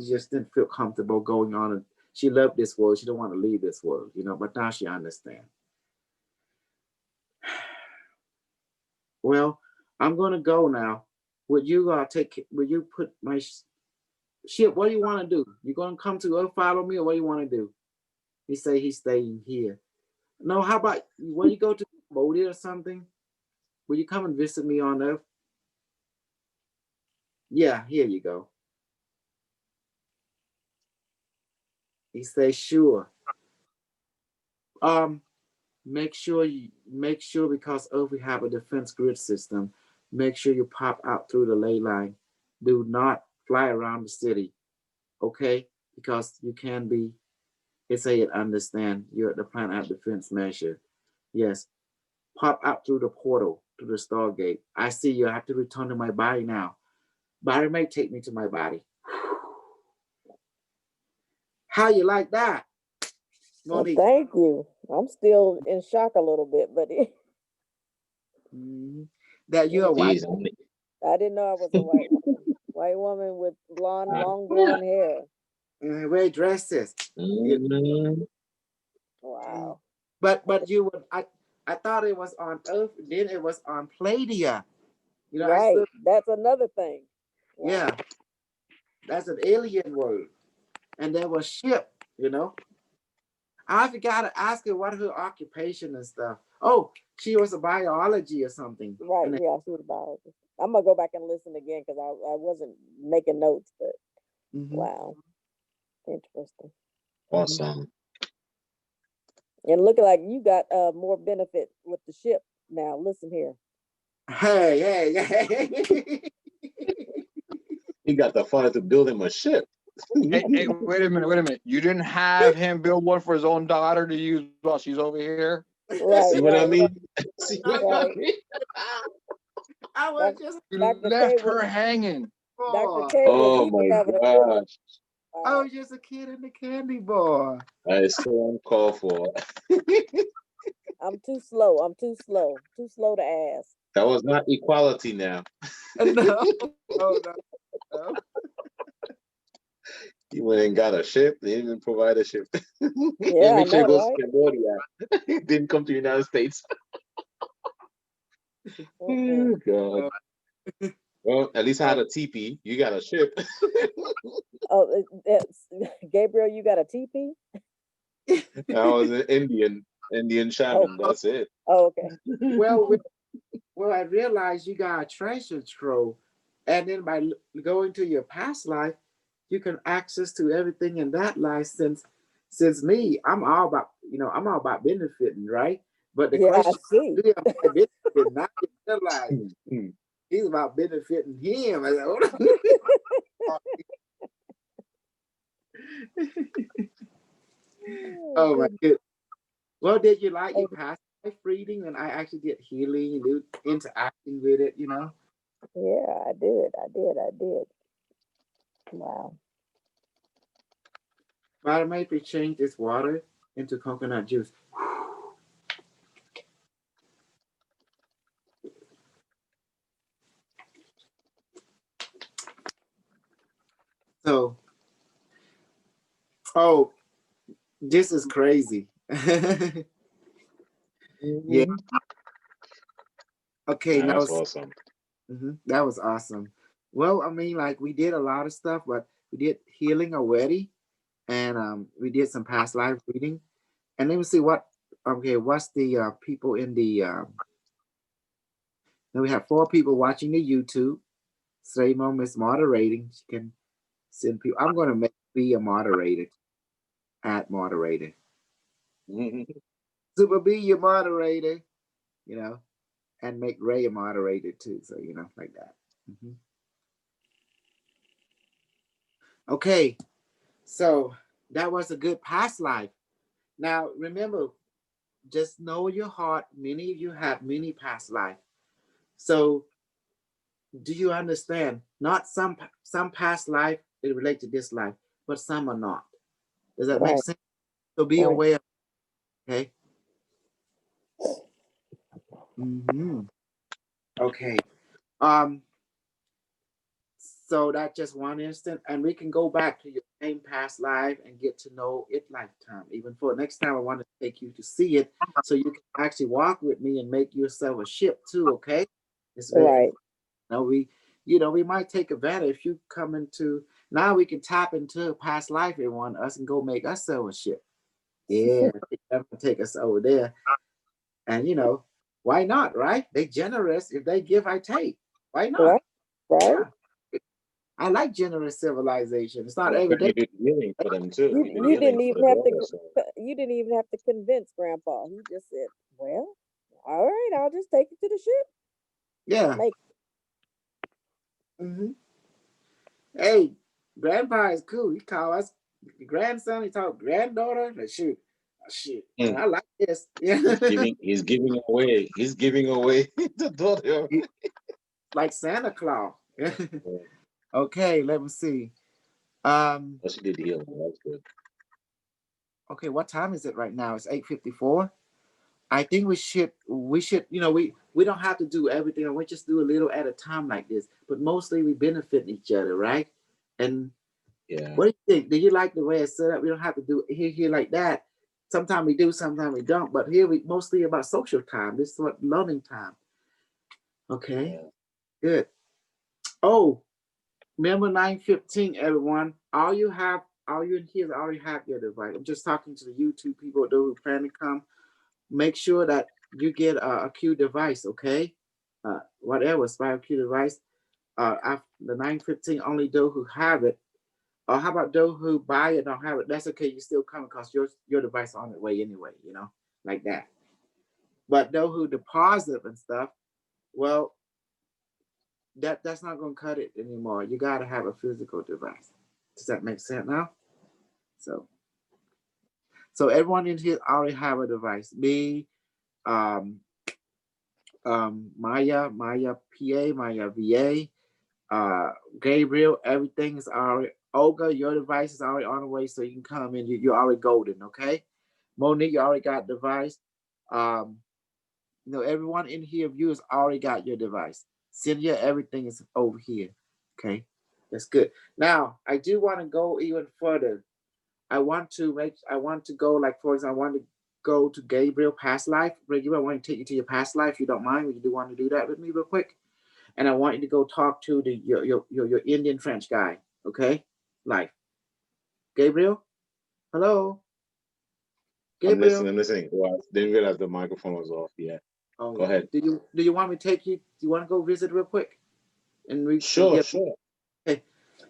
She just didn't feel comfortable going on, and she loved this world. She don't want to leave this world, you know, but now she understands. Well, I'm gonna go now. Would you would you put my ship? What do you want to do? You gonna come to Earth, follow me, or what do you want to do? He say he's staying here. No, how about when you go to Cambodia or something? Will you come and visit me on Earth? Yeah, here you go. He say sure. Make sure because Earth we have a defense grid system. Make sure you pop out through the ley line. Do not fly around the city, okay? Because you can be It say it understand you're the planet defense measure. Yes. Pop out through the portal to the Stargate. I see you. I have to return to my body now. Body may take me to my body. How you like that, Well, Monique? thank you. I'm still in shock a little bit, but That you're a white. Jeez, I didn't know I was a white woman. White woman with long blonde hair. Wear dresses. Wow. But you would I thought it was on Earth, then it was on Pleiadium. You know, Right. That's another thing. Wow. Yeah. That's an alien word. And there was ship, you know. I forgot to ask her what her occupation and stuff. Oh, she was a biology or something. Right. Yeah, she was a biologist. I'm gonna go back and listen again because I wasn't making notes, but wow. Interesting. Awesome. And looking like you got more benefit with the ship now. Listen here. Hey. He got the fun to build him a ship. Hey, wait a minute. You didn't have him build one for his own daughter to use while she's over here? Right. See what I mean? See what I mean? I was just You left her hanging. Dr. K Oh my gosh. I was just a kid in the candy bar. That is so uncalled for. I'm too slow. I'm too slow. Too slow to ask. That was not equality now. No. He went and got a ship. They didn't even provide a ship. Yeah, make sure I it goes know, to Cambodia. Didn't come to the United States. Oh, God. Well, at least I had a teepee. You got a ship. Oh, Gabriel, you got a teepee? I was an Indian shaman. That's it. Oh, okay. Well, I realized you got a treasure trove, and then by going to your past life, you can access to everything in that life. Since me, I'm all about benefiting, right? But the question, I see. Benefiting, not realize he's about benefiting him. I said, oh my goodness. Well, did you like your past life reading? And I actually did healing and interacting with it, you know? Yeah, I did. Wow. Automatically change this water into coconut juice. So, this is crazy. Yeah. Okay, that was awesome. That was awesome. Well, I mean, like we did a lot of stuff, but we did healing already, and we did some past life reading, and let me see what's the people in the. Then we have 4 people watching the YouTube. Sremo is moderating. She can send people. I'm going to be a moderator. Add moderator. Super B, your moderator. You know, and make Ray a moderator too. So like that. Okay, so that was a good past life. Now remember, just know your heart. Many of you have many past life. So do you understand? Not some past life it relate to this life, but some are not. Does that make sense? So be aware. Okay. Okay. So that's just one instant, and we can go back to your same past life and get to know it lifetime. Even for next time, I want to take you to see it, so you can actually walk with me and make yourself a ship too. Okay, it's very now we might take advantage if you come into now. We can tap into a past life in one us and go make ourselves a ship. Yeah, take us over there, and why not? Right? They generous. If they give, I take. Why not? Right. Yeah. I like generous civilization. It's not every day. You did healing for them too. You didn't even have to. You didn't even have to convince Grandpa. He just said, "Well, all right, I'll just take you to the ship." Yeah. Hey, Grandpa is cool. He call us grandson, he talk granddaughter. Like, shoot, shoot. Mm. I like this. Yeah. He's giving away the daughter. Like Santa Claus. Okay, let me see. Oh, she did the healing. That's good. Okay, what time is it right now? It's 8:54. I think we should, you know, we don't have to do everything. We just do a little at a time like this. But mostly we benefit each other, right? And Yeah. what do you think? Do you like the way it's set up? We don't have to do it here like that. Sometimes we do, sometimes we don't. But here we mostly about social time. This is what learning time. Okay, Yeah. good. Oh, remember 9:15, everyone. All you in here already have your device. I'm just talking to the YouTube people, those who plan to come. Make sure that you get a Q device, okay? Whatever, spy Q device. After the 9:15, only those who have it. Or how about those who buy it don't have it? That's okay. You still come because your device on the way anyway, you know, like that. But those who deposit and stuff, well, that's not gonna cut it anymore. You gotta have a physical device. Does that make sense now? So everyone in here already have a device. Me, Maya PA, Maya VA, Gabriel, everything is already. Olga, your device is already on the way, so you can come in. You're already golden, okay? Monique, you already got device. You know, everyone in here, viewers already got your device. Cynthia, everything is over here. Okay, that's good. Now, I do want to go even further. I want to go, like, for example, I want to go to Gabriel past life. Gabriel, I want to take you to your past life. If you don't mind, would you want to do that with me real quick? And I want you to go talk to your Indian French guy. Okay, life. Gabriel, hello. Gabriel. I'm listening. Well, I didn't realize the microphone was off yet. Oh, go ahead. Do you want me to take you? Do you want to go visit real quick? And we sure. Okay.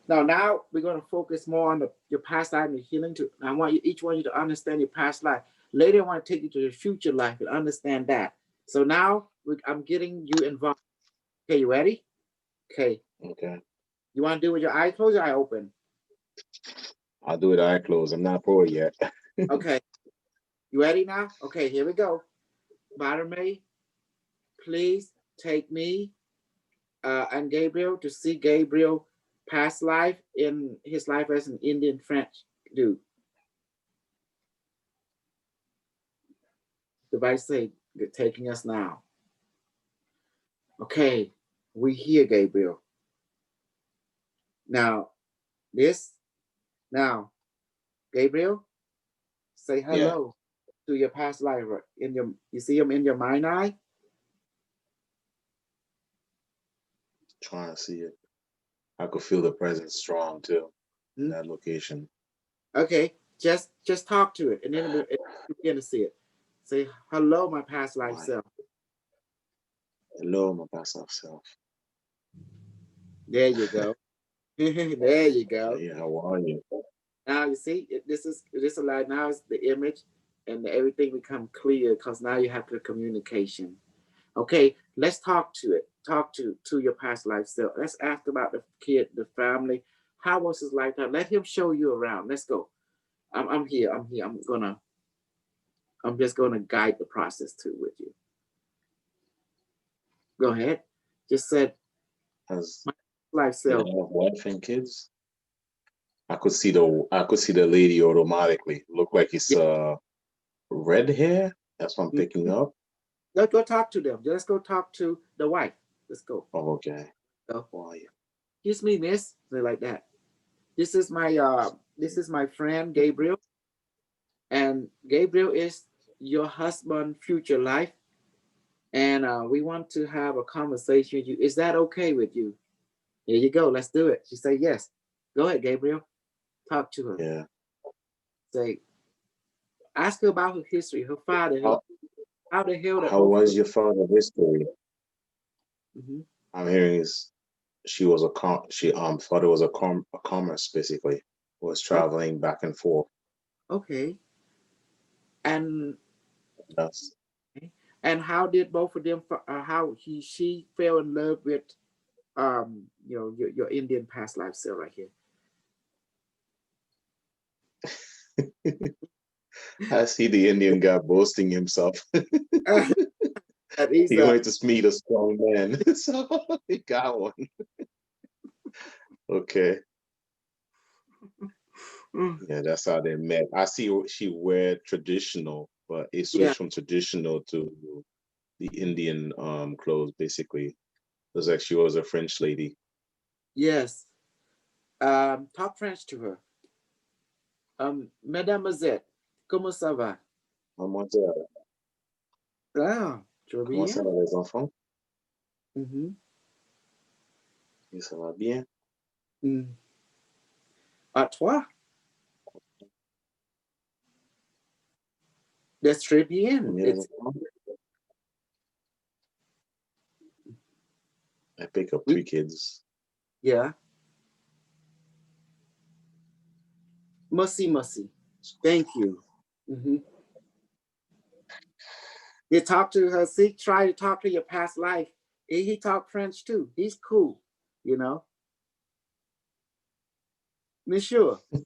Now we're going to focus more on your past life and healing. I want each one of you to understand your past life. Later, I want to take you to your future life and understand that. So now I'm getting you involved. Okay, you ready? Okay. Okay. You want to do it with your eye closed or eye open? I'll do it eye closed. I'm not poor yet. Okay. You ready now? Okay, here we go. Barame, please take me and Gabriel to see Gabriel past life in his life as an Indian French dude. Device say, you're taking us now. Okay, we here, Gabriel. Now, Gabriel, say hello to your past life. You see him in your mind eye? Trying to see it. I could feel the presence strong too in that location. Okay, just talk to it, and then you begin to see it. Say hello, my past life self. Hello, my past life self. There you go. There you go. Yeah, how are you? Now you see, this is like now it's the image, and everything become clear because now you have the communication. Okay, let's talk to it. Talk to your past life self. Let's ask about the kid, the family. How was his lifetime? Let him show you around. Let's go. I'm here. I'm just gonna guide the process too with you. Go ahead. Just said Has life self. Wife and kids. I could see the lady automatically. Look like it's red hair. That's what I'm picking up. Let's go talk to them. Let's go talk to the wife. Let's go. Oh, okay. Go. How are you? Excuse me, miss. Say like that. This is my friend Gabriel. And Gabriel is your husband, future life. And we want to have a conversation with you. Is that okay with you? Here you go. Let's do it. She say yes. Go ahead, Gabriel. Talk to her. Yeah. Say, ask her about her history, her father. How the hell? How was your father's history? Mm-hmm. I'm hearing father was a commerce basically. Was traveling back and forth. Okay. And yes. And how did both of them? She fell in love with, your Indian past life self right here. I see the Indian guy boasting himself. And he's He wanted to meet a strong man, so he got one. Okay, yeah, that's how they met. I see she wear traditional, but it yeah, switched from traditional to the Indian clothes, basically. It was like she was a French lady. yes. Talk French to her. Mademoiselle, comment ça va? Ah, tu vas Comment ça bien? va les enfants? Mhm. Et ça va bien? Mm. À toi? That's très bien. Combien les It's enfants? I pick up we, 3 kids. yeah. Merci. Thank you. Mhm. You talk to her. See, try to talk to your past life. He talk French too. He's cool, you know. Monsieur, You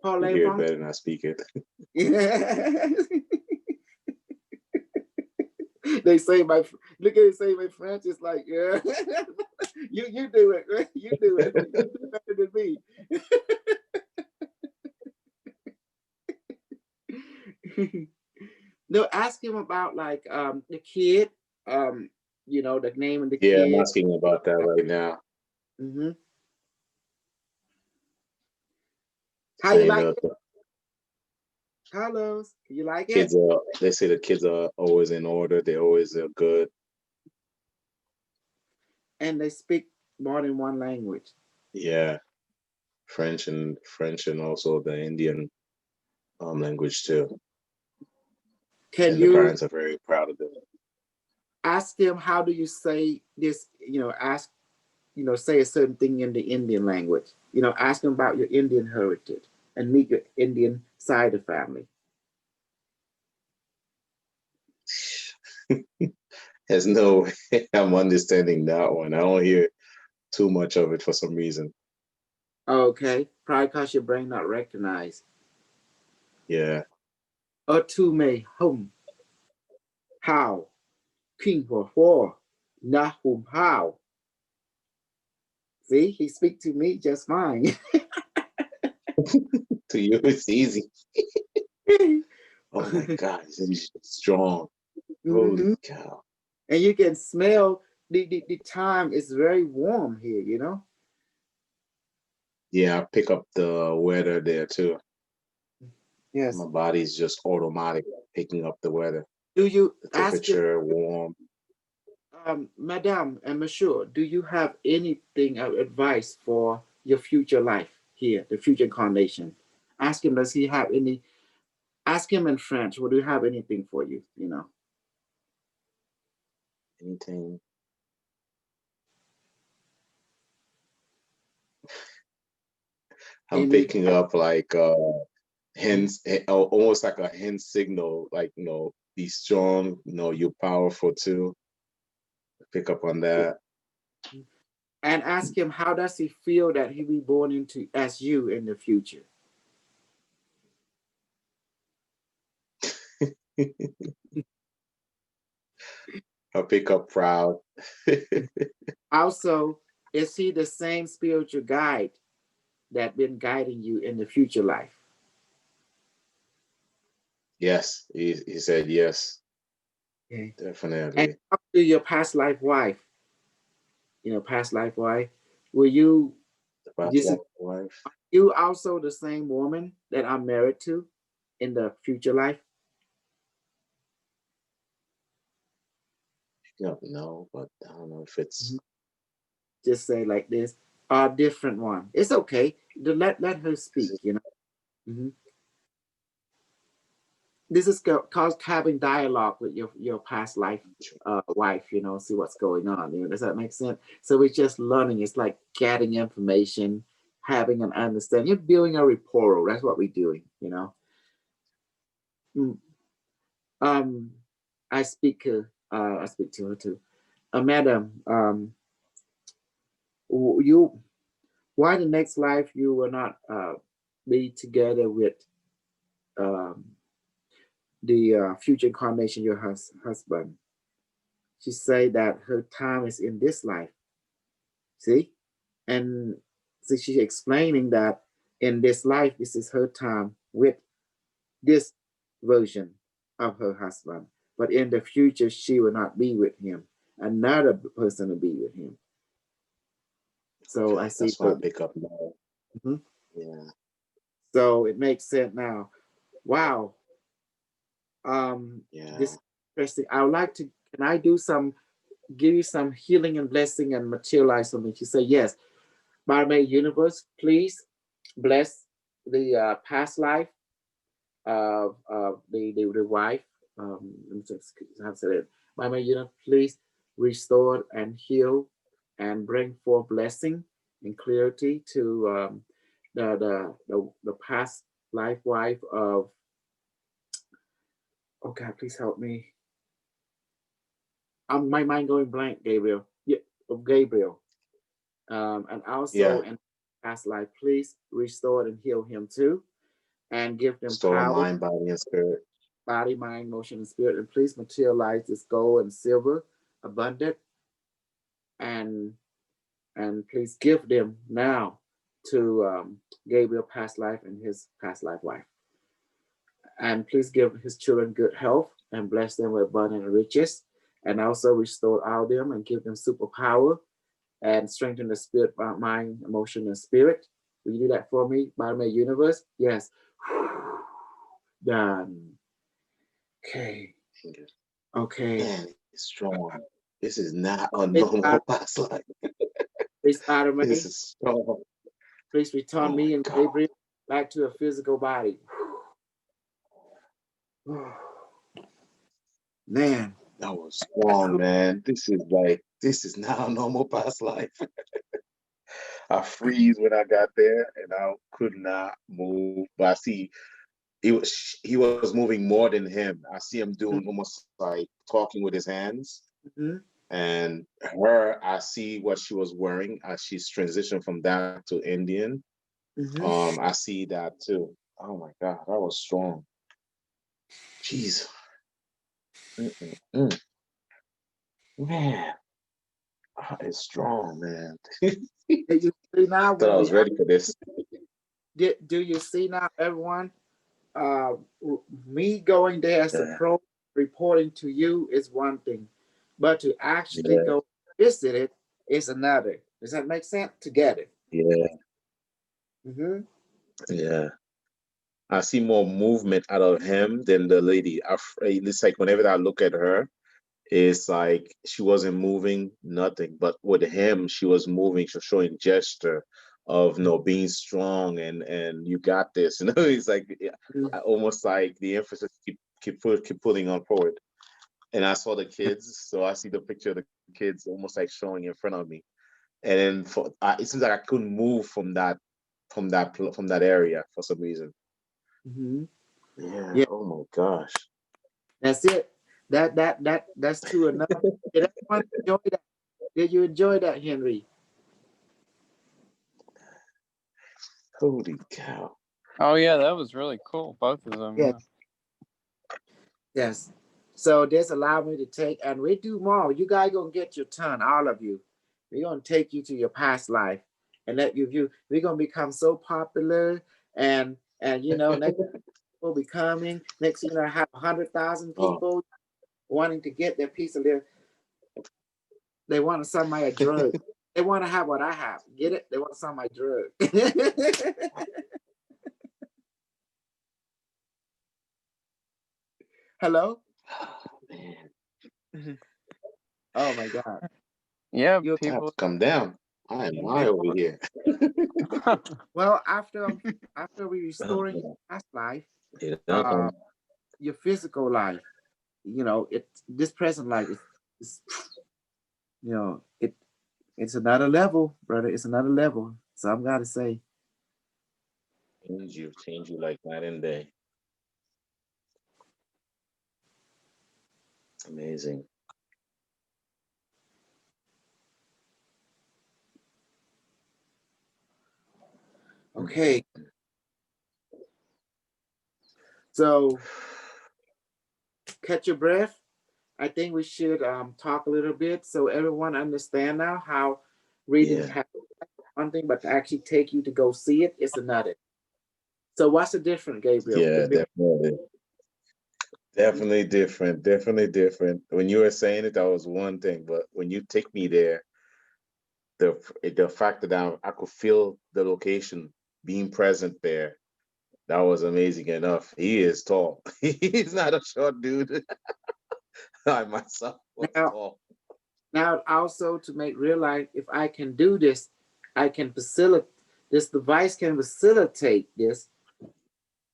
parlez hear it français? better than I speak it. Yeah. They say my look at it say my French is like yeah. you do it, right? You do it. You do better than me. No, ask him about like the kid, you know, the name of the Yeah, I'm kid. asking about that right now. Hmm. How you Saying like that it, the Carlos? You like it? kids are, they say the kids are always in order. They always are good. And they speak more than one language. Yeah, French and also the Indian language too. Can And the you parents are very proud of them. ask them how do you say this? You know, ask say a certain thing in the Indian language. You know, ask them about your Indian heritage and meet your Indian side of family. There's no way I'm understanding that one. I don't hear too much of it for some reason. Okay, probably because your brain not recognize. Yeah. Atume hum how king for na hum how. See, he speak to me just fine. To you, it's easy. Oh my God, he's strong. Mhm. Holy cow. And you can smell the time is very warm here, you know. Yeah, I pick up the weather there too. Yes. My body's just automatic picking up the weather. Do you The ask your temperature, warm. Madame and Monsieur, do you have anything of advice for your future life here, the future incarnation? Ask him, does he have any? Ask him in French, will do you have anything for you? You know, Anything. I'm any? picking up like hints, almost like a hint signal, like be strong, you're powerful too. Pick up on that. And ask him, how does he feel that he be born into as you in the future? I'll pick up proud. Also, is he the same spiritual guide that been guiding you in the future life? Yes, he said yes, Okay. And definitely. talk to your past life wife. You know, past life wife. Were you? The past This is life wife. you also the same woman that I'm married to in the future life? No, but I don't know if it's Just say like this, a different one. It's okay. Let her speak, you know. Mhm. This is called having dialogue with your past life wife, you know, see what's going on. You know, does that make sense? So it's just learning. It's like getting information, having an understanding. You're building a rapport. That's what we're doing, you know. Mm. Um, I speak to her too. Madam, you why the next life you were not be together with the future incarnation, your husband. She said that her time is in this life. See? And so she's explaining that in this life, this is her time with this version of her husband. But in the future, she will not be with him. Another person will be with him. So I see. That's why I pick up now. Mhm. Yeah. So it makes sense now. Wow. Yeah. This is interesting. I would like to, can I give you some healing and blessing and materialize something? She said, yes. Barmaid Universe, please bless the past life of the wife. Let me just how to say it. Barmaid Universe, please restore and heal and bring forth blessing and clarity to the past life wife of. Oh God, please help me. My mind going blank, Gabriel. Yeah, of Gabriel. And also Yeah. in past life, please restore and heal him too, and give them Restore power, mind, body, and spirit. body, mind, motion, and spirit. And please materialize this gold and silver, abundant, and please give them now to Gabriel past life and his past life wife. And please give his children good health and bless them with abundant riches, and also restore all them and give them superpower and strengthen the spirit, mind, emotion, and spirit. Will you do that for me, Barmaid Universe? Yes. Done. Okay. Okay. Man, it's strong. This is not a Please, normal past life. please, Barmaid, This is strong. please return Oh me my and God. Gabriel back to a physical body. Man. That was strong, man. This is not a normal past life. I freeze when I got there and I could not move. But I see he was moving more than him. I see him doing almost like talking with his hands. Mm-hmm. And her, I see what she was wearing as she's transitioned from that to Indian. Mm-hmm. I see that too. Oh my God, that was strong. Jeez. Mm-mm-mm. Man, it's strong, man. You see now Thought when I was ready for this. do you see now, everyone? Me going there as a Yeah. pro reporting to you is one thing, but to actually Yeah. go visit it is another. Does that make sense? Together. Yeah. Mm-hmm. Yeah. I see more movement out of him than the lady. It's like whenever I look at her, it's like she wasn't moving nothing. But with him, she was moving, she was showing gesture of being strong and you got this. It's like almost like the emphasis keep pulling on forward. And I saw the kids, so I see the picture of the kids almost like showing in front of me. And then it seems like I couldn't move from that area for some reason. Mm-hmm. Yeah. Yeah, Oh my gosh. that's it. That's true enough. Did everyone enjoy that? Did you enjoy that, Henry? Holy cow. Oh yeah, that was really cool. Both of them. Yes. Yeah. Yes. So this allowed me to take, and we do more. You guys gonna get your turn, all of you. We're gonna take you to your past life and let you view. We're gonna become so popular, and next people be coming. Next thing you know, I have 100,000 Oh. people wanting to get their piece of their. They want some of my drug. They want to have what I have. Get it? They want some of my drug. Hello? Man. Oh my God. Yeah, You I have people. to come down. I am high over here. well, after we restoring your past life, your physical life, this present life is it's another level, brother. It's another level. So I've got to say, change you like night and day. Amazing. okay. So catch your breath. I think we should talk a little bit so everyone understand now how reading Yeah, past one thing, but to actually take you to go see it is another. So what's the difference, Gabriel? yeah, definitely. Definitely different. Definitely different. When you were saying it, that was one thing, but when you take me there, the fact that I could feel the location being present there, that was amazing enough. He is tall. He's not a short dude. I myself was Now, tall. now also to make realize if I can do this, I can facilitate. This device can facilitate this.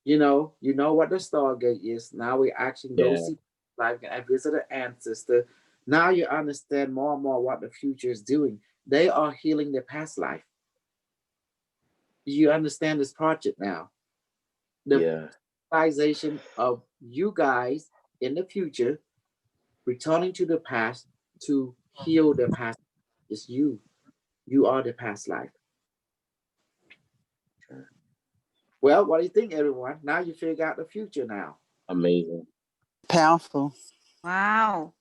You know what the Stargate is. Now we actually go Yeah, see life and visit an ancestor. Now you understand more and more what the future is doing. They are healing their past life. You understand this project now. The yeah, realization of you guys in the future returning to the past to heal the past is you. You are the past life. Well, what do you think, everyone? Now you figure out the future now. amazing. Powerful. Wow.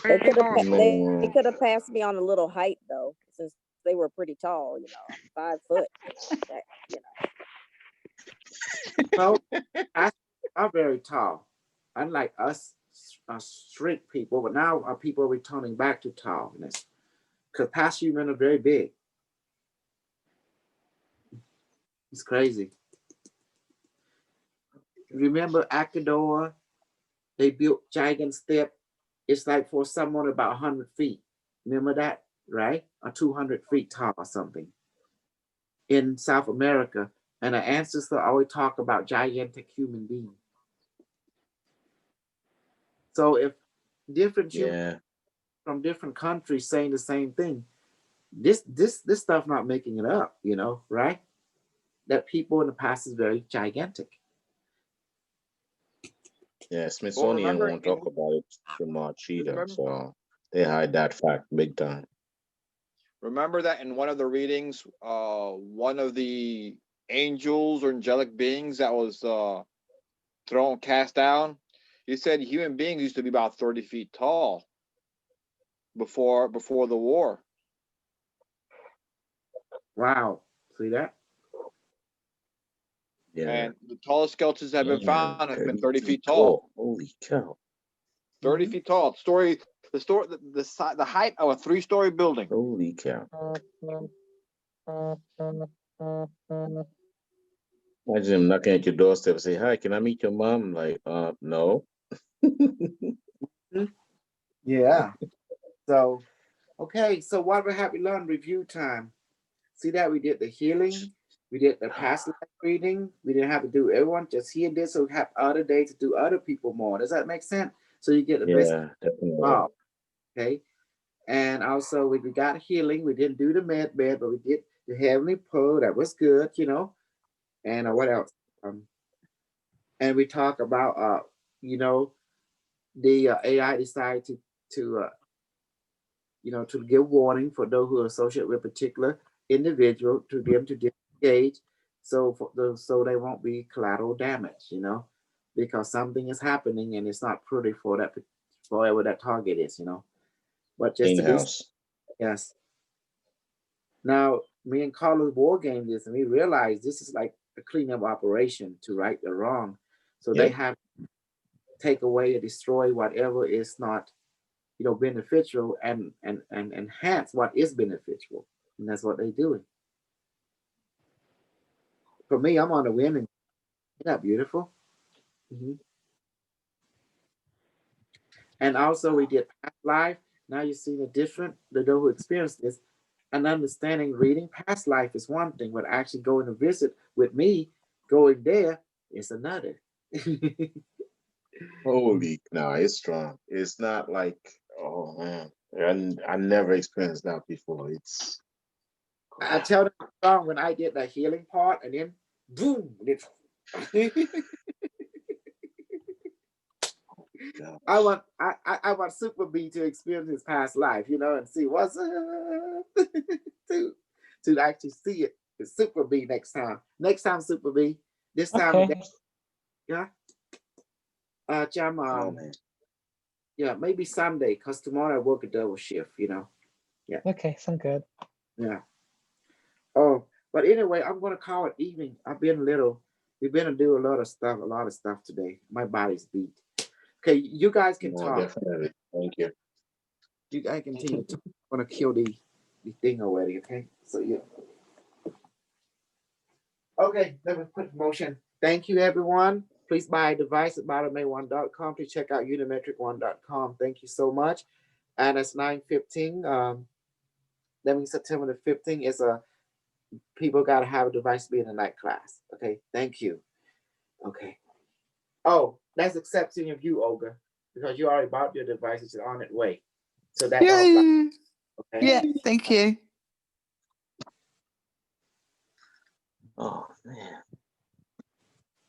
They Pretty could have powerful. they Man, could have passed me on a little height though, since they were pretty tall. You know, I'm 5 foot. That, you Well, I are very tall, unlike us straight people. But now our people are returning back to tallness because past human are very big. It's crazy. Remember Akador? They built giant step. It's like for someone about 100 feet. Remember that, right? Or 200 feet tall or something in South America. And our ancestors always talk about gigantic human beings. So if different humans yeah, from different countries saying the same thing, this stuff not making it up, right? That people in the past is very gigantic. yeah. Well, Smithsonian remember won't talk in about it too much either, remember so they hide that fact big time. remember that in one of the readings, one of the angels or angelic beings that was thrown cast down, he said human beings used to be about 30 feet tall before the war. Wow. See that? Yeah, And the tallest skeletons that have been damn, found have been 30 30 feet feet tall. tall. Holy cow. 30 Mhm. feet tall. The height of a 3-story building. Holy cow. Imagine him knocking at your doorstep and say, "Hi, can I meet your mom?" Like, no. Yeah. So, okay. So what we have we learned? Review time. See that we did the healing, we did the past life reading. We didn't have to do everyone just hear this, so we have other days to do other people more. Does that make sense? So you get the best. Yeah, definitely. Wow. Okay. And also we got healing. We didn't do the med bed, but we did the heavenly pearl. That was good. And what else? And we talk about you know, the AI decided to to give warning for those who are associated with particular individual to them to disengage, so they won't be collateral damage, because something is happening and it's not pretty for that for whatever that target is. But just Clean to be house. yes. Now me and Carlos war game this and we realized this is like a cleanup operation to right the wrong. So they Yep. have to take away or destroy whatever is not beneficial and enhance what is beneficial. And that's what they're doing. For me, I'm on the women. Isn't that beautiful? Mhm. And also we did past life. Now you see the different, the those who experience this, and understanding reading past life is one thing, but actually going to visit with me, going there is another. Holy, no, it's strong. It's not like, oh man, I never experienced that before. It's I tell them strong when I did the healing part, and then boom, I gosh. want I want Super B to experience his past life, and see what's up to actually see it. It's Super B next time. Next time, Super B. This time, Okay. Yeah. Jam, Oh man. yeah, maybe Sunday, because tomorrow I work a double shift, you know. Okay, sound good. Yeah. Oh, but anyway, I'm gonna call it evening. We've been to do a lot of stuff today. My body's beat. Okay, you guys can No, talk. definitely. Thank you. You guys continue to talk. I'm gonna kill the thing already, okay? So yeah. Okay, let me put motion. Thank you, everyone. Please buy a device at bottomay1.com to check out unimetric1.com. Thank you so much. And it's 9:15. That means September the 15th is people gotta have a device to be in a night class. Okay, thank you. Okay. Oh, that's accepting of you, Olga, because you already bought your device, it's on its way. So that's all right. Yay. Okay. Yeah, thank you. Oh man.